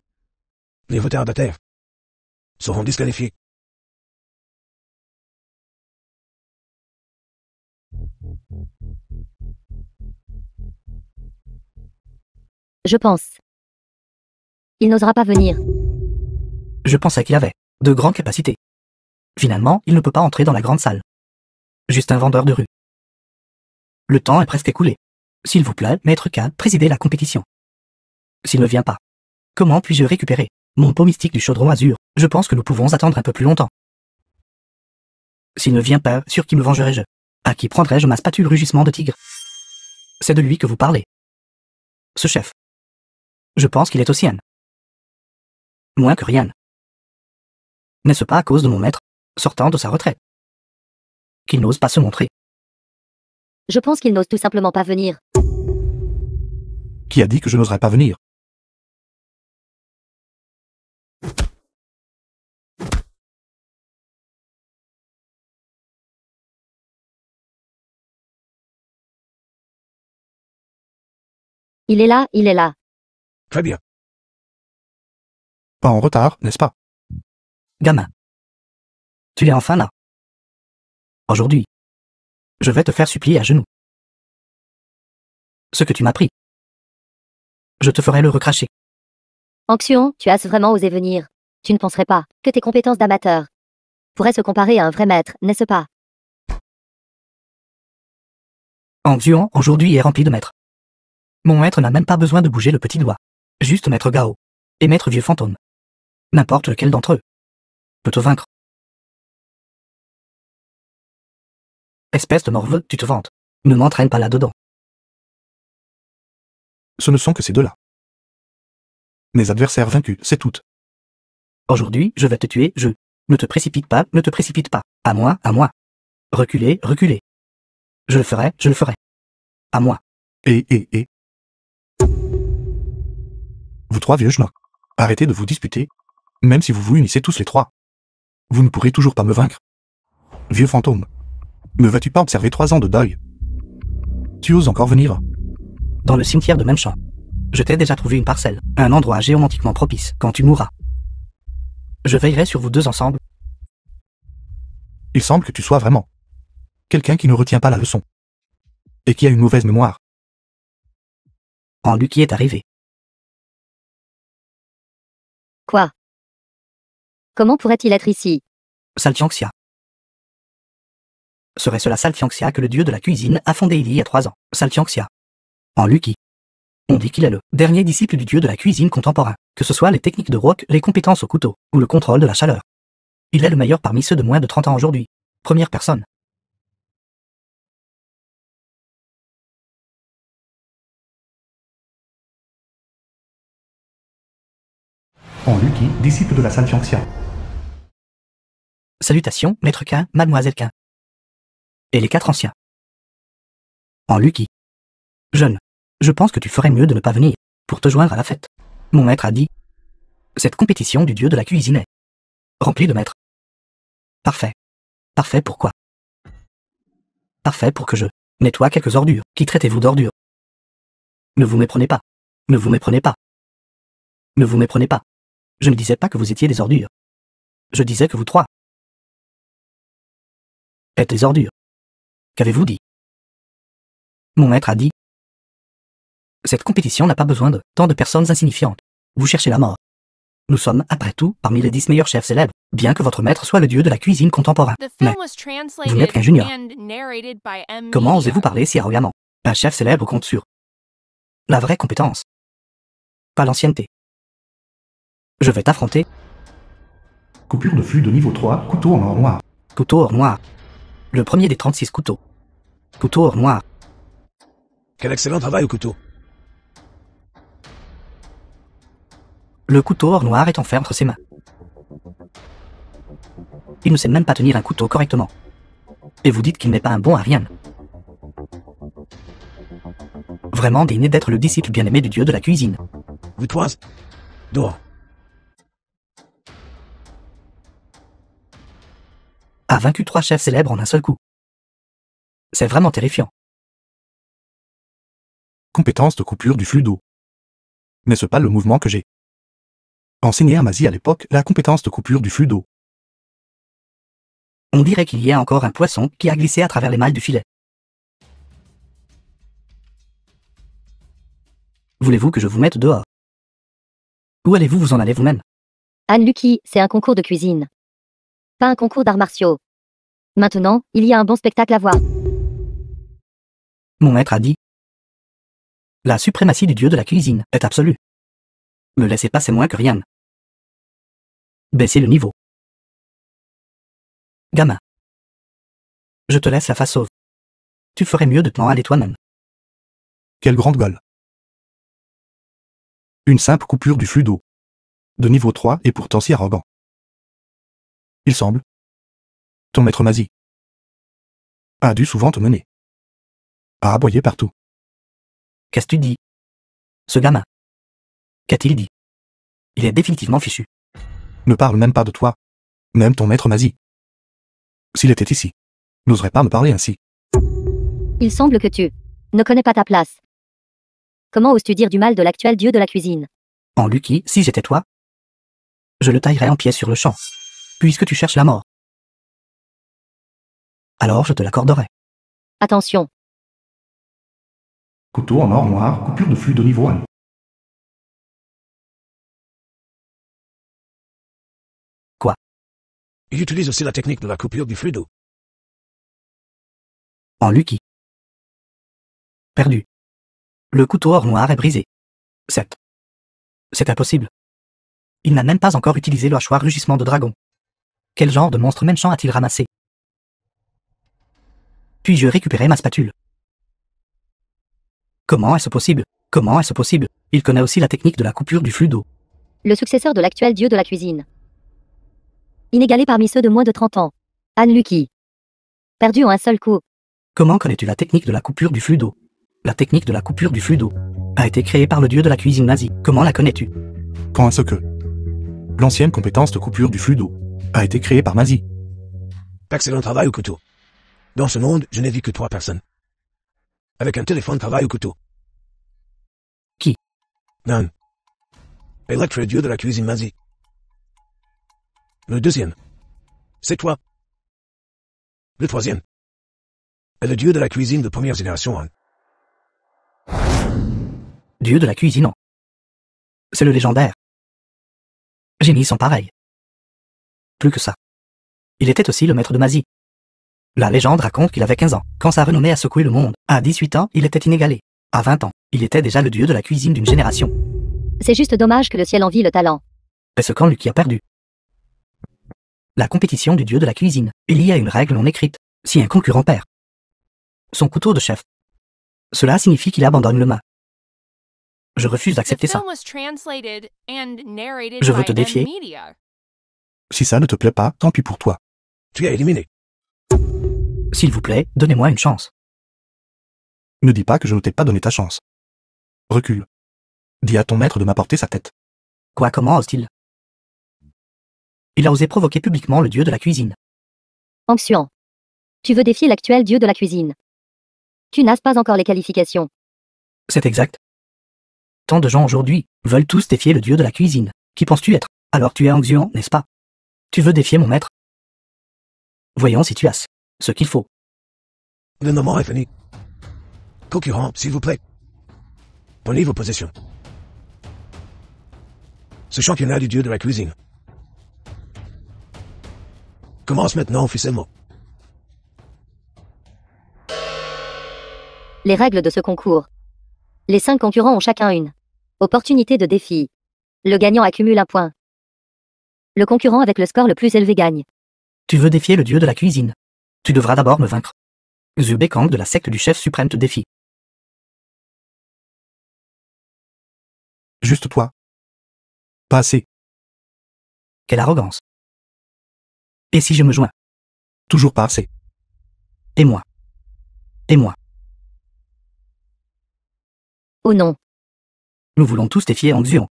Les retardataires seront disqualifiés. je pense. Il n'osera pas venir. Je pensais qu'il avait de grandes capacités. Finalement, il ne peut pas entrer dans la grande salle. Juste un vendeur de rue. Le temps est presque écoulé. S'il vous plaît, maître K, présidez la compétition. S'il ne vient pas, comment puis-je récupérer mon pot mystique du chaudron azur? Je pense que nous pouvons attendre un peu plus longtemps. S'il ne vient pas, sur qui me vengerai-je? À qui prendrai-je ma spatule rugissement de tigre? C'est de lui que vous parlez. Ce chef. Je pense qu'il est aussi Yann. Moins que rien. N'est-ce pas à cause de mon maître, sortant de sa retraite, qu'il n'ose pas se montrer? Je pense qu'il n'ose tout simplement pas venir. Qui a dit que je n'oserais pas venir? Il est là, il est là. Très bien. Pas en retard, n'est-ce pas? Gamin. Tu es enfin là. Aujourd'hui, je vais te faire supplier à genoux. Ce que tu m'as pris, je te ferai le recracher. Anxion, tu as vraiment osé venir. Tu ne penserais pas que tes compétences d'amateur pourraient se comparer à un vrai maître, n'est-ce pas? Anxion, aujourd'hui est rempli de maîtres. Mon maître n'a même pas besoin de bouger le petit doigt. Juste maître Gao et maître vieux fantôme. N'importe lequel d'entre eux peut te vaincre. Espèce de morveux, tu te vantes. Ne m'entraîne pas là-dedans. Ce ne sont que ces deux-là. Mes adversaires vaincus, c'est tout. Aujourd'hui, je vais te tuer, je. Ne te précipite pas, ne te précipite pas. À moi, à moi. Reculez, reculez. Je le ferai, je le ferai. À moi. Et. Vous trois vieux schnocks, arrêtez de vous disputer. Même si vous vous unissez tous les trois, vous ne pourrez toujours pas me vaincre. Vieux fantôme, ne vas-tu pas observer 3 ans de deuil? Tu oses encore venir? Dans le cimetière de Memchamp. Je t'ai déjà trouvé une parcelle, un endroit géomantiquement propice, quand tu mourras. Je veillerai sur vous deux ensemble. Il semble que tu sois vraiment quelqu'un qui ne retient pas la leçon. Et qui a une mauvaise mémoire. En Lucky est arrivé. Quoi? Comment pourrait-il être ici? Saltianxia. Serait-ce la Saltianxia que le dieu de la cuisine a fondé il y a 3 ans? Saltianxia. En Lucky. On dit qu'il est le dernier disciple du dieu de la cuisine contemporain, que ce soit les techniques de rock, les compétences au couteau, ou le contrôle de la chaleur. Il est le meilleur parmi ceux de moins de 30 ans aujourd'hui. Première personne. En Lucky, disciple de la Saltianxia. Salutations, maître Quin, mademoiselle Quin. Et les 4 anciens. En Lucky. Jeune. Je pense que tu ferais mieux de ne pas venir, pour te joindre à la fête. Mon maître a dit. Cette compétition du dieu de la cuisine est remplie de maîtres. Parfait. Parfait pourquoi? Parfait pour que je nettoie quelques ordures. Qui traitez-vous d'ordures? Ne vous méprenez pas. Ne vous méprenez pas. Ne vous méprenez pas. Je ne disais pas que vous étiez des ordures. Je disais que vous trois êtes des ordures. Qu'avez-vous dit? Mon maître a dit. Cette compétition n'a pas besoin de tant de personnes insignifiantes. Vous cherchez la mort. Nous sommes, après tout, parmi les 10 meilleurs chefs célèbres, bien que votre maître soit le dieu de la cuisine contemporain. The Mais film was translated vous n'êtes qu'un junior. and narrated by M. Comment Media. osez-vous parler si arrogamment? Un chef célèbre compte sur la vraie compétence, pas l'ancienneté. Je vais t'affronter. Coupure de flux de niveau 3, couteau en or noir. Couteau or noir. Le premier des 36 couteaux. Couteau or noir. Quel excellent travail au couteau. Le couteau or noir est en fer entre ses mains. Il ne sait même pas tenir un couteau correctement. Et vous dites qu'il n'est pas un bon à rien. Vraiment digne d'être le disciple bien-aimé du dieu de la cuisine. Vous trois, dehors. A vaincu 3 chefs célèbres en un seul coup. C'est vraiment terrifiant. Compétence de coupure du flux d'eau. N'est-ce pas le mouvement que j'ai enseigné à Mazie à l'époque, la compétence de coupure du flux d'eau? On dirait qu'il y a encore un poisson qui a glissé à travers les malles du filet. Voulez-vous que je vous mette dehors? Où allez-vous vous en aller vous-même? Anne Lucky, c'est un concours de cuisine. Pas un concours d'arts martiaux. Maintenant, il y a un bon spectacle à voir. Mon maître a dit. La suprématie du dieu de la cuisine est absolue. Me laissez passer moins que rien. Baissez le niveau. Gamin. Je te laisse la face sauve. Tu ferais mieux de t'en aller toi-même. Quelle grande gueule. Une simple coupure du flux d'eau. De niveau 3 et pourtant si arrogant. Il semble. Ton maître Mazie a dû souvent te mener à aboyer partout. Qu'est-ce que tu dis? Ce gamin. Qu'a-t-il dit? Il est définitivement fichu. Ne parle même pas de toi. Même ton maître Mazie. S'il était ici, n'oserait pas me parler ainsi. Il semble que tu ne connais pas ta place. Comment oses-tu dire du mal de l'actuel dieu de la cuisine? En Lucky, si j'étais toi, je le taillerais en pièces sur le champ, puisque tu cherches la mort. Alors je te l'accorderai. Attention, Couteau en or noir, coupure de flux de niveau 1. Il utilise aussi la technique de la coupure du flux d'eau. En Lucky. Perdu. Le couteau or noir est brisé. 7. C'est impossible. Il n'a même pas encore utilisé le hachoir rugissement de dragon. Quel genre de monstre méchant a-t-il ramassé? Puis-je récupérer ma spatule? Comment est-ce possible? Comment est-ce possible? Il connaît aussi la technique de la coupure du flux d'eau. le successeur de l'actuel dieu de la cuisine. Inégalé parmi ceux de moins de 30 ans. Anne Lucky. Perdu en un seul coup. Comment connais-tu la technique de la coupure du flux d'eau? La technique de la coupure du flux d'eau a été créée par le dieu de la cuisine nazie. Comment la connais-tu? Quand est-ce que l'ancienne compétence de coupure du flux d'eau a été créée par Mazie? Excellent travail au couteau. Dans ce monde, je n'ai vu que 3 personnes. Avec un téléphone travail au couteau. Qui? None. Electra, dieu de la cuisine Mazie. Le deuxième. C'est toi. Le troisième. Est le dieu de la cuisine de première génération. Hein. Dieu de la cuisine, non. C'est le légendaire. Génie sans pareil. Plus que ça. Il était aussi le maître de magie. La légende raconte qu'il avait 15 ans, quand sa renommée a secoué le monde. À 18 ans, il était inégalé. À 20 ans, il était déjà le dieu de la cuisine d'une génération. C'est juste dommage que le ciel envie le talent. C'est ce qu'en lui qui a perdu. La compétition du dieu de la cuisine. Il y a une règle non écrite. Si un concurrent perd son couteau de chef, cela signifie qu'il abandonne le main. Je refuse The d'accepter ça. film was translated and narrated Je veux by te défier. M-Media. Si ça ne te plaît pas, tant pis pour toi. Tu es éliminé. S'il vous plaît, donnez-moi une chance. Ne dis pas que je ne t'ai pas donné ta chance. Recule. Dis à ton maître de m'apporter sa tête. Quoi, comment ose-t-il? Il a osé provoquer publiquement le dieu de la cuisine. Anxian. Tu veux défier l'actuel dieu de la cuisine. Tu n'as pas encore les qualifications. C'est exact. Tant de gens aujourd'hui veulent tous défier le dieu de la cuisine. Qui penses-tu être? Alors tu es Anxian, n'est-ce pas? Tu veux défier mon maître? Voyons si tu as ce qu'il faut. Le moment est fini. Concurrent, s'il vous plaît. Prenez vos possessions. Ce championnat du dieu de la cuisine commence maintenant officiellement. Les règles de ce concours. Les 5 concurrents ont chacun une opportunité de défi. Le gagnant accumule un point. Le concurrent avec le score le plus élevé gagne. Tu veux défier le dieu de la cuisine? Tu devras d'abord me vaincre. Zhu Bekang de la secte du chef suprême te défie. Juste toi. Pas assez. Quelle arrogance. Et si je me joins? Toujours pas assez. Et moi? Et moi? Oh non. Nous voulons tous défier Anxian.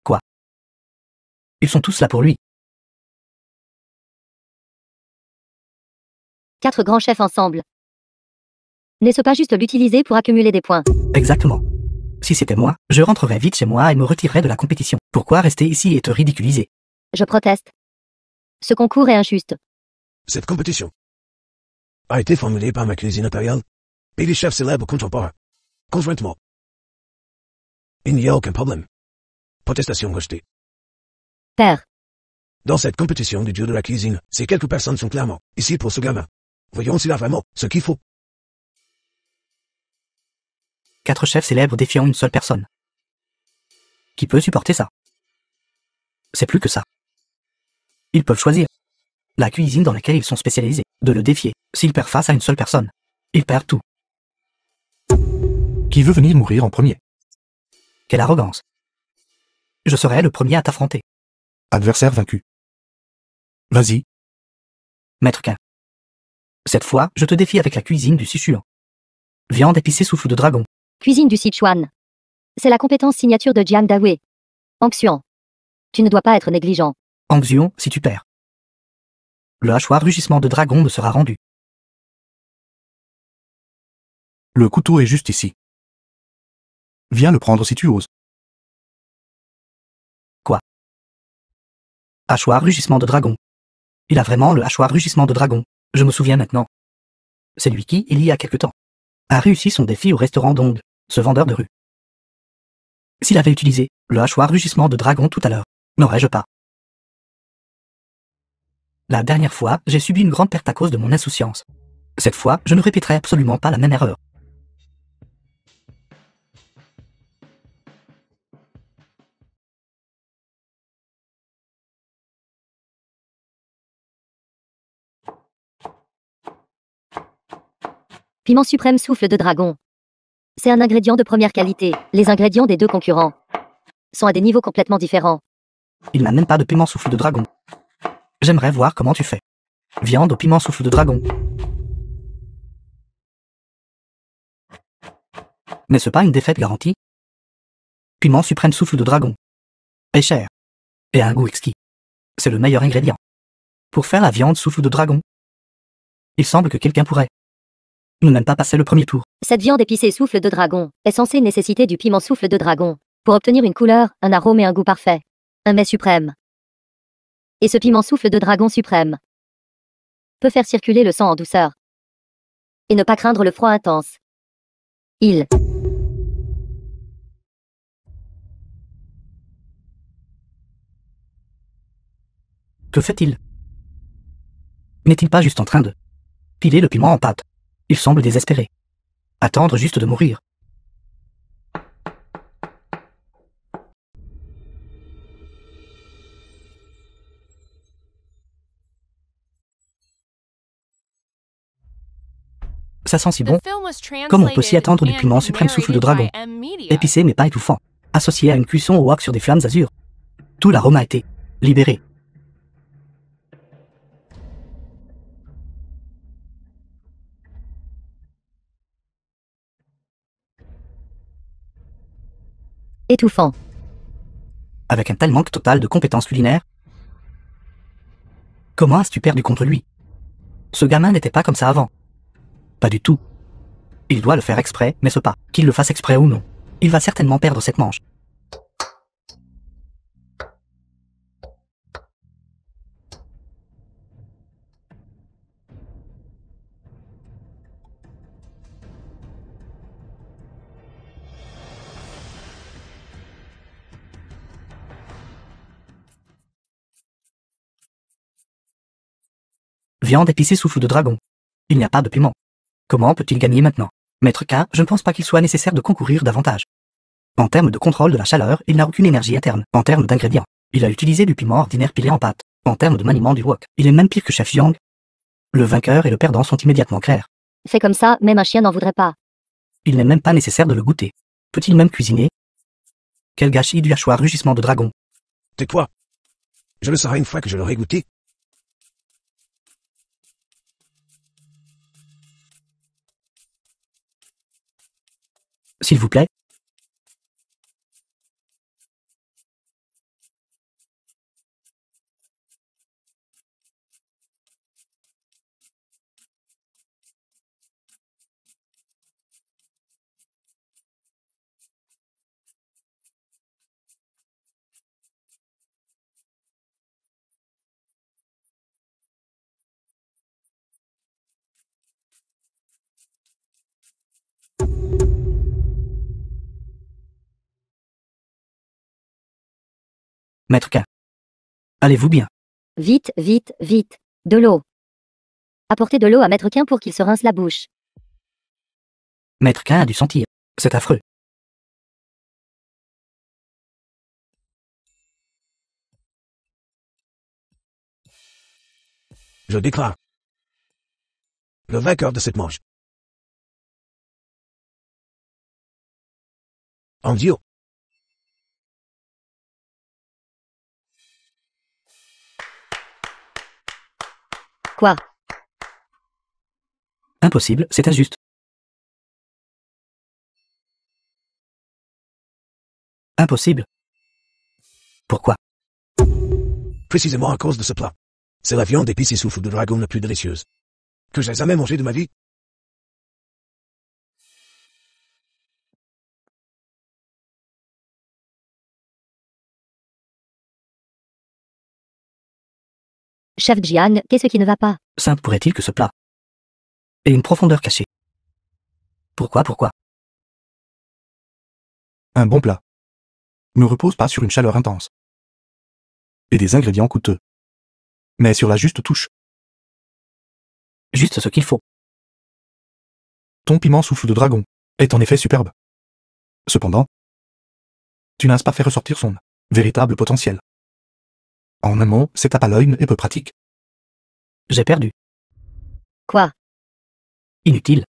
Quoi? Ils sont tous là pour lui. 4 grands chefs ensemble. N'est-ce pas juste l'utiliser pour accumuler des points? Exactement. Si c'était moi, je rentrerais vite chez moi et me retirerais de la compétition. Pourquoi rester ici et te ridiculiser? Je proteste. Ce concours est injuste. Cette compétition a été formulée par ma cuisine impériale et les chefs célèbres contemporains. Conjointement. Il n'y a aucun problème. Protestation rejetée. Père. Dans cette compétition du dieu de la cuisine, ces quelques personnes sont clairement ici pour ce gamin. Voyons s'il a vraiment ce qu'il faut. 4 chefs célèbres défiant une seule personne. Qui peut supporter ça? C'est plus que ça. Ils peuvent choisir la cuisine dans laquelle ils sont spécialisés, de le défier. S'ils perdent face à une seule personne, ils perdent tout. Qui veut venir mourir en premier? Quelle arrogance. Je serai le premier à t'affronter. Adversaire vaincu. Vas-y. Maître Quin. Cette fois, je te défie avec la cuisine du Sichuan. Viande épicée souffle de dragon. Cuisine du Sichuan. C'est la compétence signature de Jiang Dawei. Anxian. Tu ne dois pas être négligent. Anxion, si tu perds. Le hachoir rugissement de dragon me sera rendu. Le couteau est juste ici. Viens le prendre si tu oses. Hachoir rugissement de dragon. Il a vraiment le hachoir rugissement de dragon. Je me souviens maintenant. C'est lui qui, il y a quelque temps, a réussi son défi au restaurant Dong, ce vendeur de rue. S'il avait utilisé le hachoir rugissement de dragon tout à l'heure, n'aurais-je pas? La dernière fois, j'ai subi une grande perte à cause de mon insouciance. Cette fois, je ne répéterai absolument pas la même erreur. Piment suprême souffle de dragon. C'est un ingrédient de première qualité. Les ingrédients des 2 concurrents sont à des niveaux complètement différents. Il n'a même pas de piment souffle de dragon. J'aimerais voir comment tu fais. Viande au piment souffle de dragon. N'est-ce pas une défaite garantie? Piment suprême souffle de dragon. Est cher. Et a un goût exquis. C'est le meilleur ingrédient. Pour faire la viande souffle de dragon. Il semble que quelqu'un pourrait ne même pas passer le premier tour. Cette viande épicée souffle de dragon est censée nécessiter du piment souffle de dragon pour obtenir une couleur, un arôme et un goût parfait. Un mets suprême. Et ce piment souffle de dragon suprême peut faire circuler le sang en douceur. Et ne pas craindre le froid intense. Il Que fait-il? N'est-il pas juste en train de piler le piment en pâte? Il semble désespéré. Attendre juste de mourir. Ça sent si bon. The film was Comme on peut s'y translated attendre du and piment suprême souffle de narrated dragon. by M. Media. Épicé mais pas étouffant. Associé à une cuisson au wok sur des flammes azur. Tout l'arôme a été libéré. étouffant. Avec un tel manque total de compétences culinaires. Comment as-tu perdu contre lui? Ce gamin n'était pas comme ça avant. Pas du tout. Il doit le faire exprès, mais ce pas, qu'il le fasse exprès ou non. Il va certainement perdre cette manche. Viande épicée souffle de dragon. Il n'y a pas de piment. Comment peut-il gagner maintenant? Maître K, je ne pense pas qu'il soit nécessaire de concourir davantage. En termes de contrôle de la chaleur, il n'a aucune énergie interne. En termes d'ingrédients, il a utilisé du piment ordinaire pilé en pâte. En termes de maniement du wok, il est même pire que Chef Yang. Le vainqueur et le perdant sont immédiatement clairs. Fait comme ça, même un chien n'en voudrait pas. Il n'est même pas nécessaire de le goûter. Peut-il même cuisiner? Quel gâchis du hachoir rugissement de dragon. Tais-toi. Je le saurai une fois que je l'aurai goûté. S'il vous plaît. Maître K. Allez-vous bien? Vite, vite, vite. De l'eau. Apportez de l'eau à Maître Quin pour qu'il se rince la bouche. Maître K a dû sentir. C'est affreux. Je déclare. Le vainqueur de cette manche. Andio. Quoi? Impossible, c'est injuste. Impossible. Pourquoi? Précisément à cause de ce plat. C'est la viande épicée souffle de dragon la plus délicieuse que j'ai jamais mangée de ma vie. Chef Jian, qu'est-ce qui ne va pas? Simple pourrait-il que ce plat. Et une profondeur cachée. Pourquoi? Un bon plat ne repose pas sur une chaleur intense et des ingrédients coûteux, mais sur la juste touche. Juste ce qu'il faut. Ton piment souffle de dragon est en effet superbe. Cependant, tu n'as pas fait ressortir son véritable potentiel. En un mot, c'est tape à l'œil et peu pratique. J'ai perdu. Quoi? Inutile.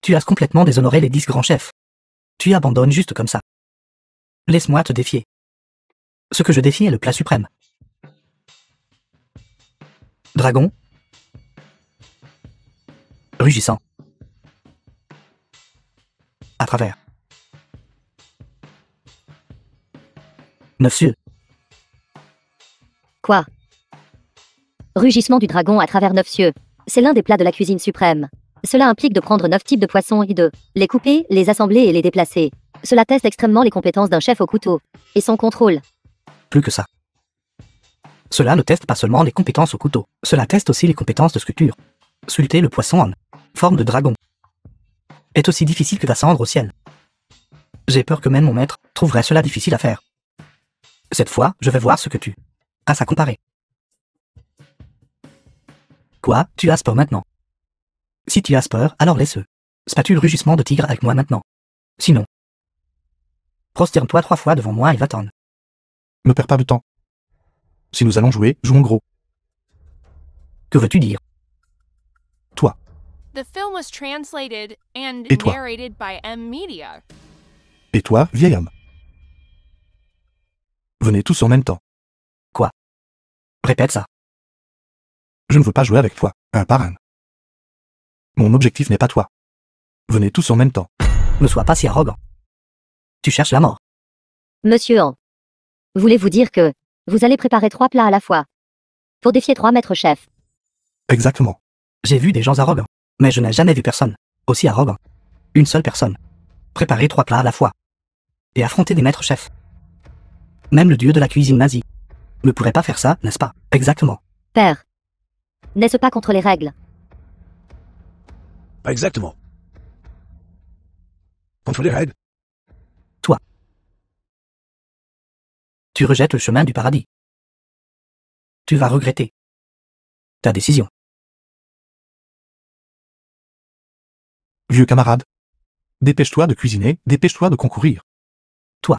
Tu as complètement déshonoré les 10 grands chefs. Tu abandonnes juste comme ça. Laisse-moi te défier. Ce que je défie est le plat suprême. Dragon. Rugissant. À travers. 9 cieux. Quoi? Rugissement du dragon à travers 9 cieux. C'est l'un des plats de la cuisine suprême. Cela implique de prendre 9 types de poissons et de les couper, les assembler et les déplacer. Cela teste extrêmement les compétences d'un chef au couteau. Et son contrôle. Plus que ça. Cela ne teste pas seulement les compétences au couteau, cela teste aussi les compétences de sculpture. Sculpter le poisson en forme de dragon est aussi difficile que d'ascendre au ciel. J'ai peur que même mon maître trouverait cela difficile à faire. Cette fois, je vais voir ce que tu as à comparer. Quoi, tu as peur maintenant? Si tu as peur, alors laisse-le. Spatule rugissement de tigre avec moi maintenant. Sinon, prosterne-toi 3 fois devant moi et va-t'en. Ne perds pas de temps. Si nous allons jouer, jouons gros. Que veux-tu dire? Toi. The film was translated and Et toi? narrated by M Media. Et toi, vieil homme? Venez tous en même temps. Répète ça. Je ne veux pas jouer avec toi, un par un. Mon objectif n'est pas toi. Venez tous en même temps. Ne sois pas si arrogant. Tu cherches la mort. Monsieur An. Voulez-vous dire que vous allez préparer 3 plats à la fois pour défier 3 maîtres chefs? Exactement. J'ai vu des gens arrogants, mais je n'ai jamais vu personne aussi arrogant. Une seule personne. Préparer 3 plats à la fois. Et affronter des maîtres chefs. Même le dieu de la cuisine nazie ne pourrait pas faire ça, n'est-ce pas? Exactement. Père. N'est-ce pas contre les règles? Pas exactement. Contre les règles. Tu rejettes le chemin du paradis. Tu vas regretter ta décision. Vieux camarade. Dépêche-toi de cuisiner, dépêche-toi de concourir. Toi.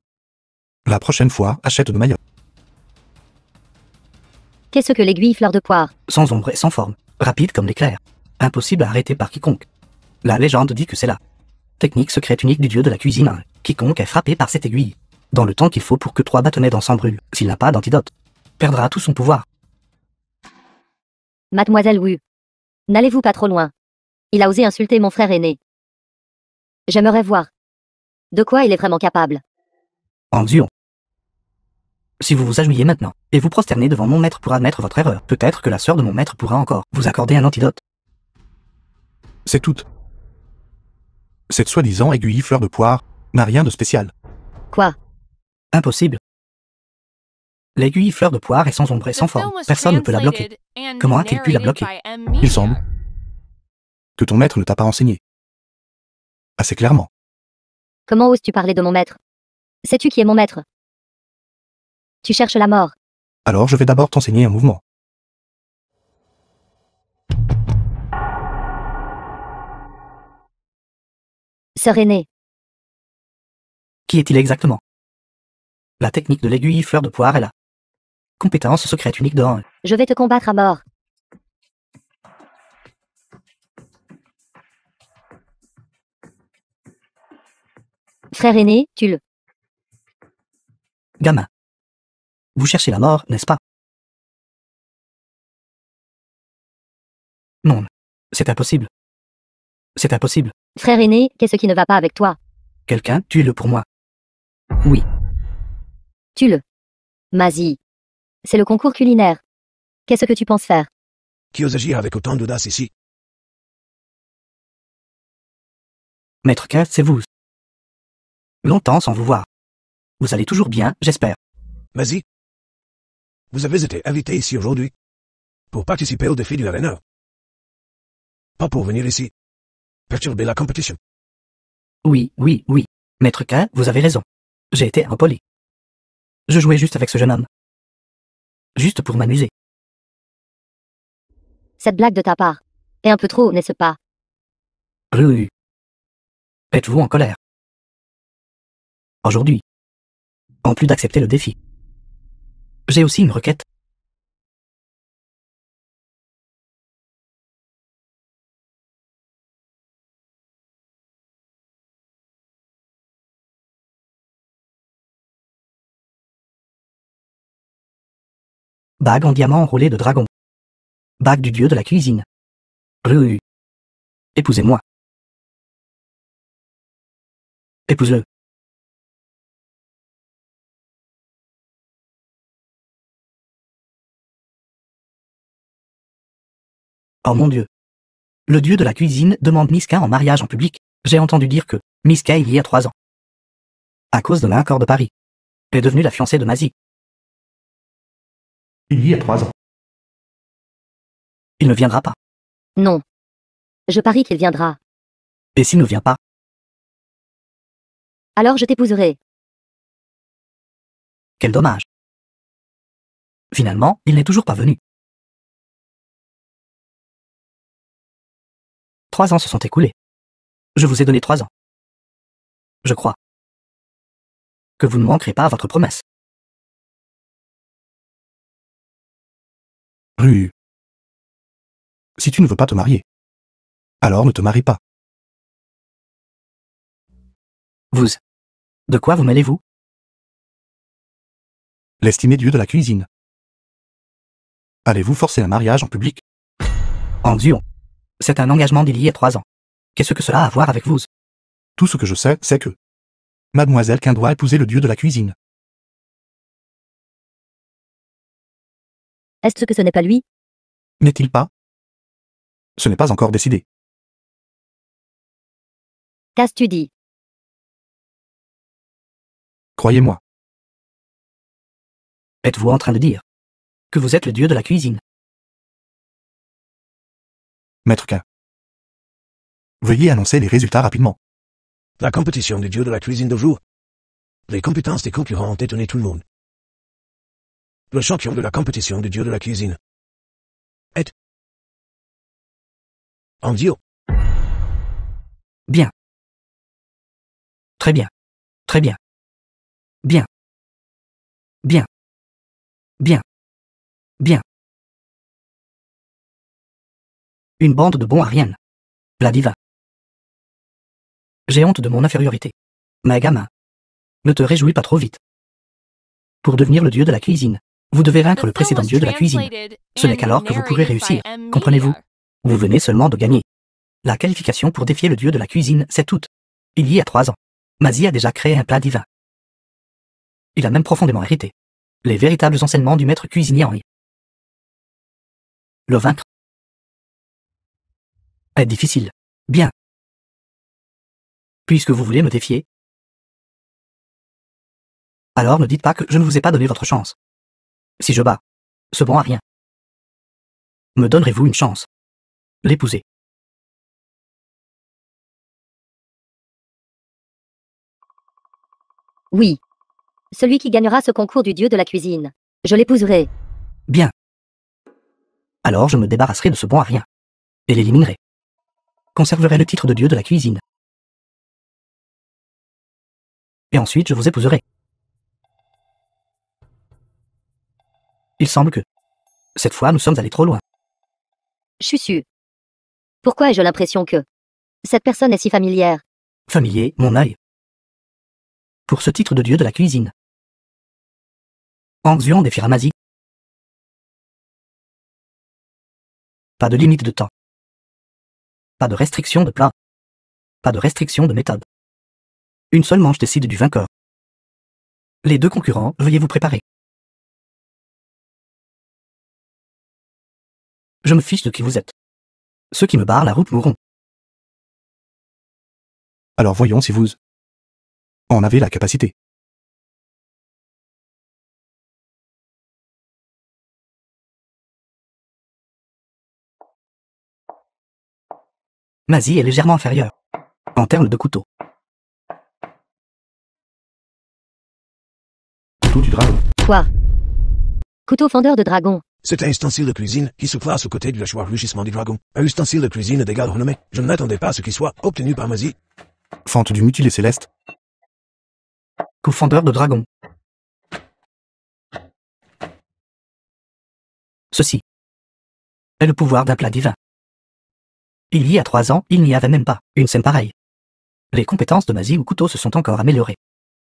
La prochaine fois, achète de meilleurs. Qu'est-ce que l'aiguille fleur de poire? Sans ombre et sans forme, rapide comme l'éclair. Impossible à arrêter par quiconque. La légende dit que c'est la technique secrète unique du dieu de la cuisine. Quiconque est frappé par cette aiguille, dans le temps qu'il faut pour que 3 bâtonnets d'encens brûlent, s'il n'a pas d'antidote, perdra tout son pouvoir. Mademoiselle Wu. N'allez-vous pas trop loin? Il a osé insulter mon frère aîné. J'aimerais voir de quoi il est vraiment capable. En Dieu. Si vous vous agenouillez maintenant, et vous prosternez devant mon maître pour admettre votre erreur, peut-être que la sœur de mon maître pourra encore vous accorder un antidote. C'est tout. Cette soi-disant aiguille fleur de poire n'a rien de spécial. Quoi? Impossible. L'aiguille fleur de poire est sans ombre et The sans film forme. was Personne ne peut la bloquer. translated and Comment a-t-il pu la narrated bloquer? by M Il Media. semble que ton maître ne t'a pas enseigné. Assez clairement. Comment oses-tu parler de mon maître? Sais-tu qui est mon maître? Tu cherches la mort. Alors je vais d'abord t'enseigner un mouvement. Sœur aînée. Qui est-il exactement? La technique de l'aiguille fleur de poire est la compétence secrète unique de Han. Je vais te combattre à mort. Frère aîné, tu le... Gamin. Vous cherchez la mort, n'est-ce pas? Non. C'est impossible. C'est impossible. Frère aîné, qu'est-ce qui ne va pas avec toi? Quelqu'un, tuez-le pour moi. Oui. Tue-le. Mazie. C'est le concours culinaire. Qu'est-ce que tu penses faire? Qui ose agir avec autant d'audace ici? Maître K, c'est vous. Longtemps sans vous voir. Vous allez toujours bien, j'espère. Mazie, vous avez été invité ici aujourd'hui pour participer au défi du Arena. Pas pour venir ici perturber la compétition. Oui. Maître K, vous avez raison. J'ai été impoli. Je jouais juste avec ce jeune homme. Juste pour m'amuser. Cette blague de ta part est un peu trop, n'est-ce pas? Rue. Êtes-vous en colère? Aujourd'hui. En plus d'accepter le défi. J'ai aussi une requête. Bague en diamant enroulé de dragon. Bague du dieu de la cuisine. Rue. Épousez-moi. Épouse-le. Oh mon Dieu. Le dieu de la cuisine demande Miska en mariage en public. J'ai entendu dire que Miska, il y a 3 ans, à cause de l'accord de Paris, est devenue la fiancée de Mazie. Il y a 3 ans. Il ne viendra pas. Non. Je parie qu'il viendra. Et s'il ne vient pas, Alors je t'épouserai. quel dommage. Finalement, il n'est toujours pas venu. 3 ans se sont écoulés. Je vous ai donné 3 ans. Je crois que vous ne manquerez pas à votre promesse. Rue. Si tu ne veux pas te marier, alors ne te marie pas. Vous. De quoi vous mêlez-vous? L'estimé dieu de la cuisine. Allez-vous forcer un mariage en public? En Dieu. C'est un engagement d'il y a 3 ans. Qu'est-ce que cela a à voir avec vous? Tout ce que je sais, c'est que Mademoiselle Quin doit épouser le dieu de la cuisine. Est-ce que ce n'est pas lui? N'est-il pas? Ce n'est pas encore décidé. Qu'as-tu dit? Croyez-moi. Êtes-vous en train de dire que vous êtes le dieu de la cuisine? Maître Quin. Veuillez annoncer les résultats rapidement. La compétition du dieu de la cuisine de jour. Les compétences des concurrents ont étonné tout le monde. Le champion de la compétition du dieu de la cuisine est Andio. Bien. Très bien. Très bien. Bien. Bien. Bien. Bien. Une bande de bons ariennes. La diva. J'ai honte de mon infériorité. Mais gamin, ne te réjouis pas trop vite. Pour devenir le dieu de la cuisine, vous devez vaincre The le film précédent was dieu de la cuisine. translated Ce n'est and qu'alors que vous pourrez narrated by réussir. M. Comprenez-vous? Media. Vous venez seulement de gagner. La qualification pour défier le dieu de la cuisine, c'est toute. Il y a 3 ans, Mazie a déjà créé un plat divin. Il a même profondément hérité les véritables enseignements du maître cuisinier Henri. Le vaincre est difficile. Bien. Puisque vous voulez me défier, alors ne dites pas que je ne vous ai pas donné votre chance. Si je bats ce bon à rien, me donnerez-vous une chance? L'épouser. Oui. Celui qui gagnera ce concours du dieu de la cuisine. Je l'épouserai. Bien. Alors je me débarrasserai de ce bon à rien. Et l'éliminerai. Conserverai le titre de dieu de la cuisine. Et ensuite je vous épouserai. Il semble que, cette fois, nous sommes allés trop loin. Chuchu. Pourquoi ai-je l'impression que cette personne est si familière? Familier, mon œil. Pour ce titre de dieu de la cuisine. Anxion des Firamazi. Pas de limite de temps. Pas de restriction de plat. Pas de restriction de méthode. Une seule manche décide du vainqueur. Les deux concurrents, veuillez vous préparer. Je me fiche de qui vous êtes. Ceux qui me barrent la route mourront. Alors voyons si vous en avez la capacité. Mazie est légèrement inférieure. En termes de couteau. Couteau du dragon. Quoi? Couteau fendeur de dragon. C'est un ustensile de cuisine qui se place aux côtés du hachoir rugissement du dragon. Un ustensile de cuisine d'égal renommée. Je ne m'attendais pas à ce qu'il soit obtenu par Mazie. Fente du mutilé céleste. Coufondeur de dragon. Ceci est le pouvoir d'un plat divin. Il y a 3 ans, il n'y avait même pas une scène pareille. Les compétences de Mazie au couteau se sont encore améliorées.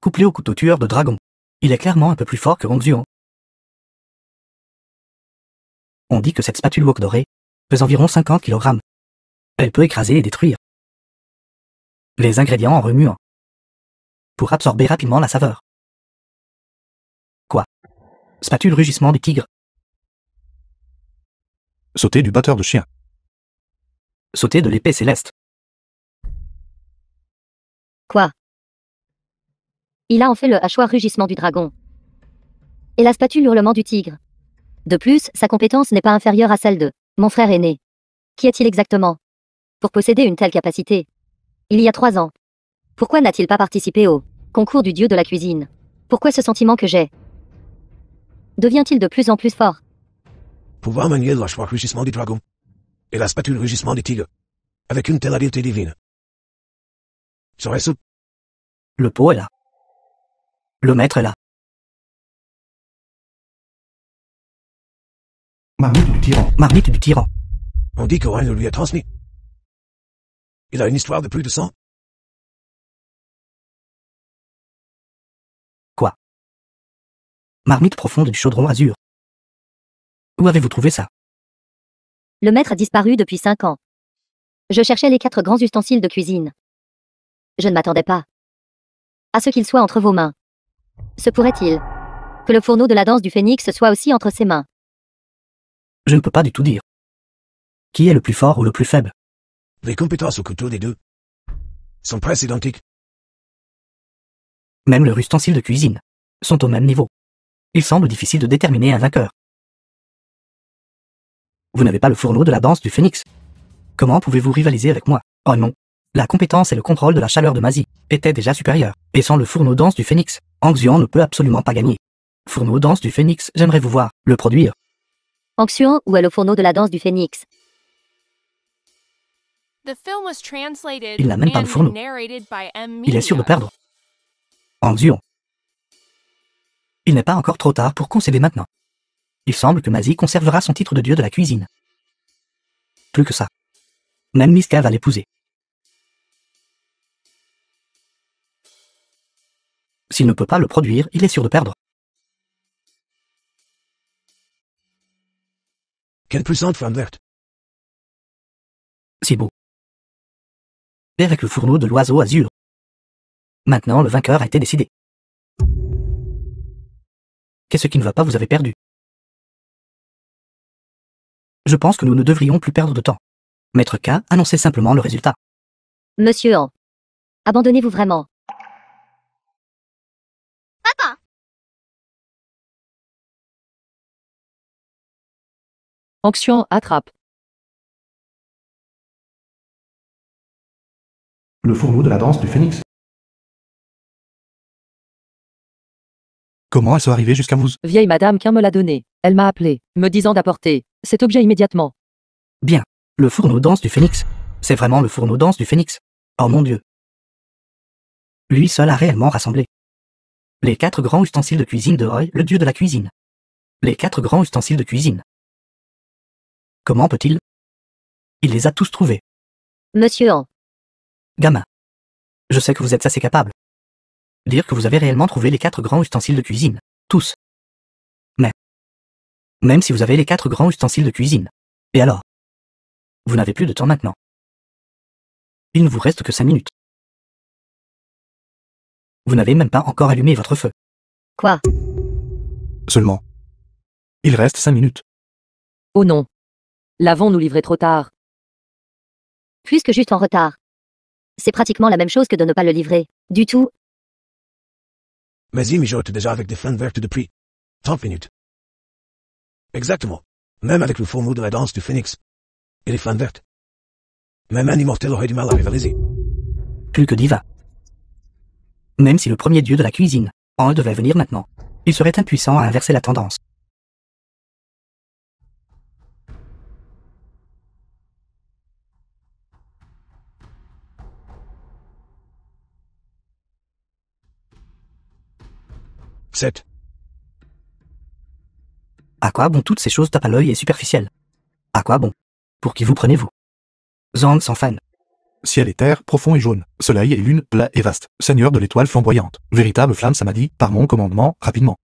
Couplé au couteau tueur de dragon, il est clairement un peu plus fort que Ronxuan. On dit que cette spatule wok dorée pèse environ 50 kg. Elle peut écraser et détruire les ingrédients en remuant pour absorber rapidement la saveur. Quoi? Spatule rugissement du tigre. Sauter du batteur de chien. Sauter de l'épée céleste. Quoi? Il a en fait le hachoir rugissement du dragon. Et la spatule hurlement du tigre. De plus, sa compétence n'est pas inférieure à celle de mon frère aîné. Qui est-il exactement pour posséder une telle capacité? Il y a 3 ans. Pourquoi n'a-t-il pas participé au concours du dieu de la cuisine? Pourquoi ce sentiment que j'ai devient-il de plus en plus fort? Pouvoir manier le hachoir rugissement des dragons et la spatule rugissement des tigres avec une telle habileté divine. Serait-ce Le pot est là. Le maître est là. Marmite du tyran. Marmite du tyran. On dit qu'Orin le lui a transmis. Il a une histoire de plus de 100. Marmite profonde du chaudron azur. Où avez-vous trouvé ça? Le maître a disparu depuis 5 ans. Je cherchais les 4 grands ustensiles de cuisine. Je ne m'attendais pas à ce qu'il soit entre vos mains. Se pourrait-il que le fourneau de la danse du phénix soit aussi entre ses mains? Je ne peux pas du tout dire. Qui est le plus fort ou le plus faible? Les compétences au couteau des deux sont presque identiques. Même leurs ustensiles de cuisine sont au même niveau. Il semble difficile de déterminer un vainqueur. Vous n'avez pas le fourneau de la danse du phénix. Comment pouvez-vous rivaliser avec moi? Oh non. La compétence et le contrôle de la chaleur de Mazie étaient déjà supérieurs. Et sans le fourneau danse du phénix, Anxian ne peut absolument pas gagner. Fourneau danse du phénix, j'aimerais vous voir le produire. Anxian, où est le fourneau de la danse du phénix? The film was translated Il n'a même pas and de fourneau. narrated by M. Il est sûr de Media. perdre. Anxian. Il n'est pas encore trop tard pour concéder maintenant. Il semble que Mazie conservera son titre de dieu de la cuisine. Plus que ça. Même Miska va l'épouser. S'il ne peut pas le produire, il est sûr de perdre. Quelle puissante femme verte. Si beau. Et avec le fourneau de l'oiseau azur. Maintenant, le vainqueur a été décidé. Qu'est-ce qui ne va pas, vous avez perdu? Je pense que nous ne devrions plus perdre de temps. Maître K, annoncez simplement le résultat. Monsieur An. Abandonnez-vous vraiment? Papa, Anxian attrape. Le fourneau de la danse du phénix. Comment elle soit arrivée jusqu'à vous? Vieille madame qu'un me l'a donné. Elle m'a appelé, me disant d'apporter cet objet immédiatement. Bien. Le fourneau danse du phénix. C'est vraiment le fourneau danse du phénix. Oh mon Dieu. Lui seul a réellement rassemblé les 4 grands ustensiles de cuisine de Roy, le dieu de la cuisine. Les 4 grands ustensiles de cuisine. Comment peut-il? Il les a tous trouvés. Monsieur An. Gamin. Je sais que vous êtes assez capable. Dire que vous avez réellement trouvé les 4 grands ustensiles de cuisine. Tous. Mais. Même si vous avez les 4 grands ustensiles de cuisine. Et alors? Vous n'avez plus de temps maintenant. Il ne vous reste que 5 minutes. Vous n'avez même pas encore allumé votre feu. Quoi? Seulement. Il reste 5 minutes. Oh non. L'avons-nous livré trop tard? Plus que juste en retard. C'est pratiquement la même chose que de ne pas le livrer. Du tout. Mais il mijote déjà avec des flammes vertes depuis 30 minutes. Exactement. Même avec le fourneau de la danse du phénix. Et les flammes vertes. Même un immortel aurait du mal à rivaliser. Plus que diva. Même si le premier dieu de la cuisine, en devait venir maintenant, il serait impuissant à inverser la tendance. Sept. À quoi bon toutes ces choses tapent à l'œil et superficielles? À quoi bon? Pour qui vous prenez-vous? Zhang sans fan. Ciel et terre, profond et jaune. Soleil et lune, plat et vaste. Seigneur de l'étoile flamboyante. Véritable flamme samadhi, par mon commandement, rapidement.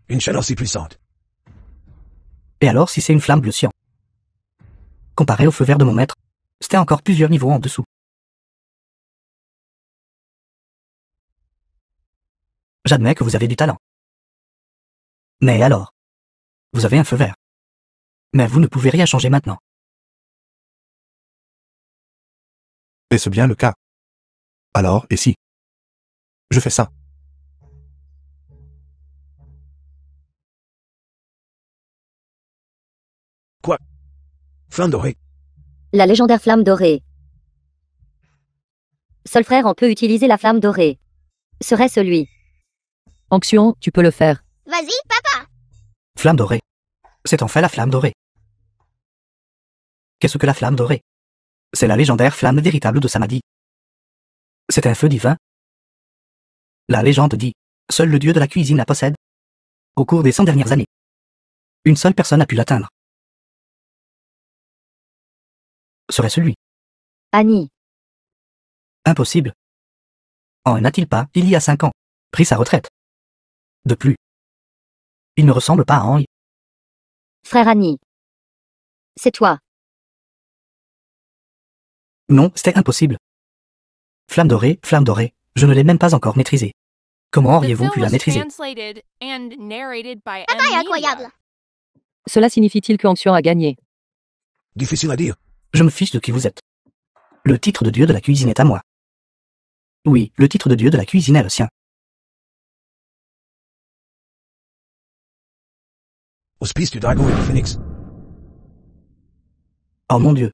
Une chaîne aussi puissante. Et alors si c'est une flamme bleu cyan? Comparé au feu vert de mon maître, c'était encore plusieurs niveaux en dessous. J'admets que vous avez du talent. Mais alors? Vous avez un feu vert. Mais vous ne pouvez rien changer maintenant. Est-ce bien le cas? Alors, et si? Je fais ça. Flamme dorée. La légendaire flamme dorée. Seul frère en peut utiliser la flamme dorée. Serait-ce lui? Anxion, tu peux le faire. Vas-y, papa. Flamme dorée. C'est en fait la flamme dorée. Qu'est-ce que la flamme dorée? C'est la légendaire flamme véritable de Samadhi. C'est un feu divin. La légende dit, seul le dieu de la cuisine la possède. Au cours des 100 dernières années, une seule personne a pu l'atteindre. Serait-ce lui? Annie. Impossible. En n'a-t-il pas, il y a 5 ans, pris sa retraite? De plus. Il ne ressemble pas à Henri. Frère Annie. C'est toi. Non, c'était impossible. Flamme dorée, je ne l'ai même pas encore maîtrisée. Comment The auriez-vous film pu la was maîtriser? translated and narrated by Papa est M. incroyable. Media. Cela signifie-t-il que Anxion a gagné? Difficile à dire. Je me fiche de qui vous êtes. Le titre de dieu de la cuisine est à moi. Oui, le titre de dieu de la cuisine est le sien. Hospice du dragon et du phénix. Oh mon Dieu.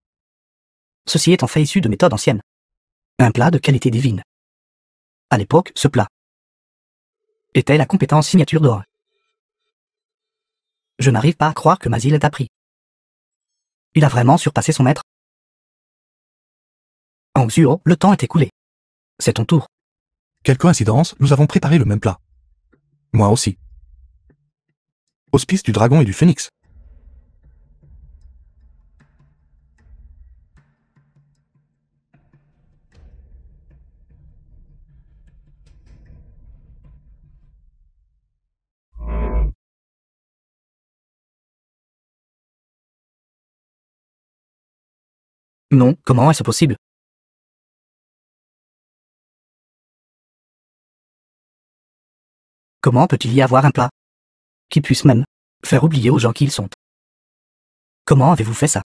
Ceci est en fait issu de méthodes anciennes. Un plat de qualité divine. À l'époque, ce plat était la compétence signature d'or. Je n'arrive pas à croire que Mazil ait appris. Il a vraiment surpassé son maître. Anxuo, le temps est écoulé. C'est ton tour. Quelle coïncidence, nous avons préparé le même plat. Moi aussi. Hospice du dragon et du phénix. Non, comment est-ce possible? Comment peut-il y avoir un plat qui puisse même faire oublier aux gens qui ils sont? Comment avez-vous fait ça?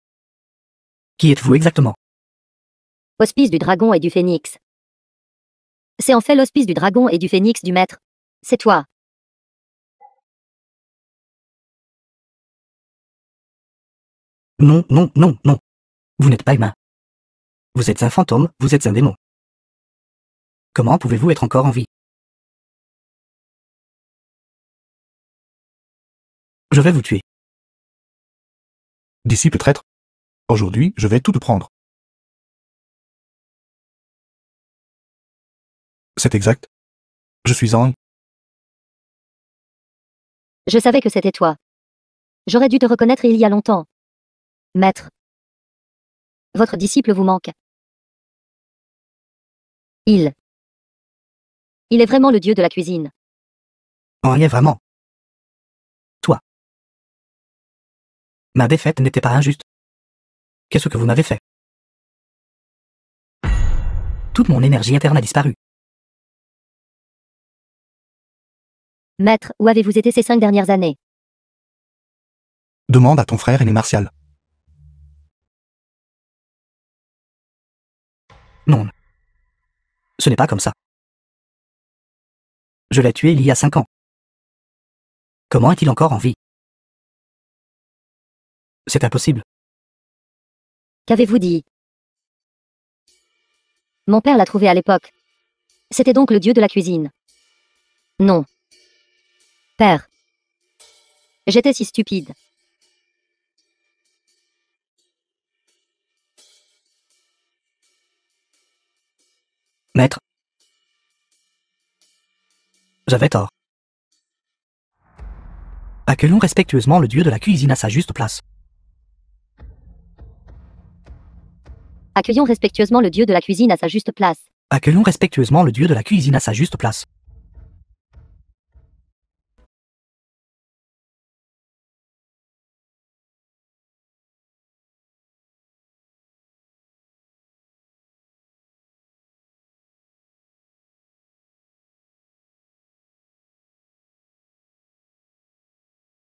Qui êtes-vous exactement? Hospice du dragon et du phénix. C'est en fait l'hospice du dragon et du phénix du maître. C'est toi. Non, non, non, non. Vous n'êtes pas humain. Vous êtes un fantôme, vous êtes un démon. Comment pouvez-vous être encore en vie? Je vais vous tuer. Disciple traître. Aujourd'hui, je vais tout te prendre. C'est exact. Je suis Henri. Je savais que c'était toi. J'aurais dû te reconnaître il y a longtemps. Maître. Votre disciple vous manque. Il est vraiment le dieu de la cuisine. Henri est vraiment. Toi. Ma défaite n'était pas injuste. Qu'est-ce que vous m'avez fait? Toute mon énergie interne a disparu. Maître, où avez-vous été ces 5 dernières années? Demande à ton frère aîné Martial. Non. Ce n'est pas comme ça. Je l'ai tué il y a 5 ans. Comment est-il encore en vie? C'est impossible. Qu'avez-vous dit? Mon père l'a trouvé à l'époque. C'était donc le dieu de la cuisine. Non. Père. J'étais si stupide. Maître. J'avais tort. Accueillons respectueusement le dieu de la cuisine à sa juste place. Accueillons respectueusement le dieu de la cuisine à sa juste place. Accueillons respectueusement le dieu de la cuisine à sa juste place.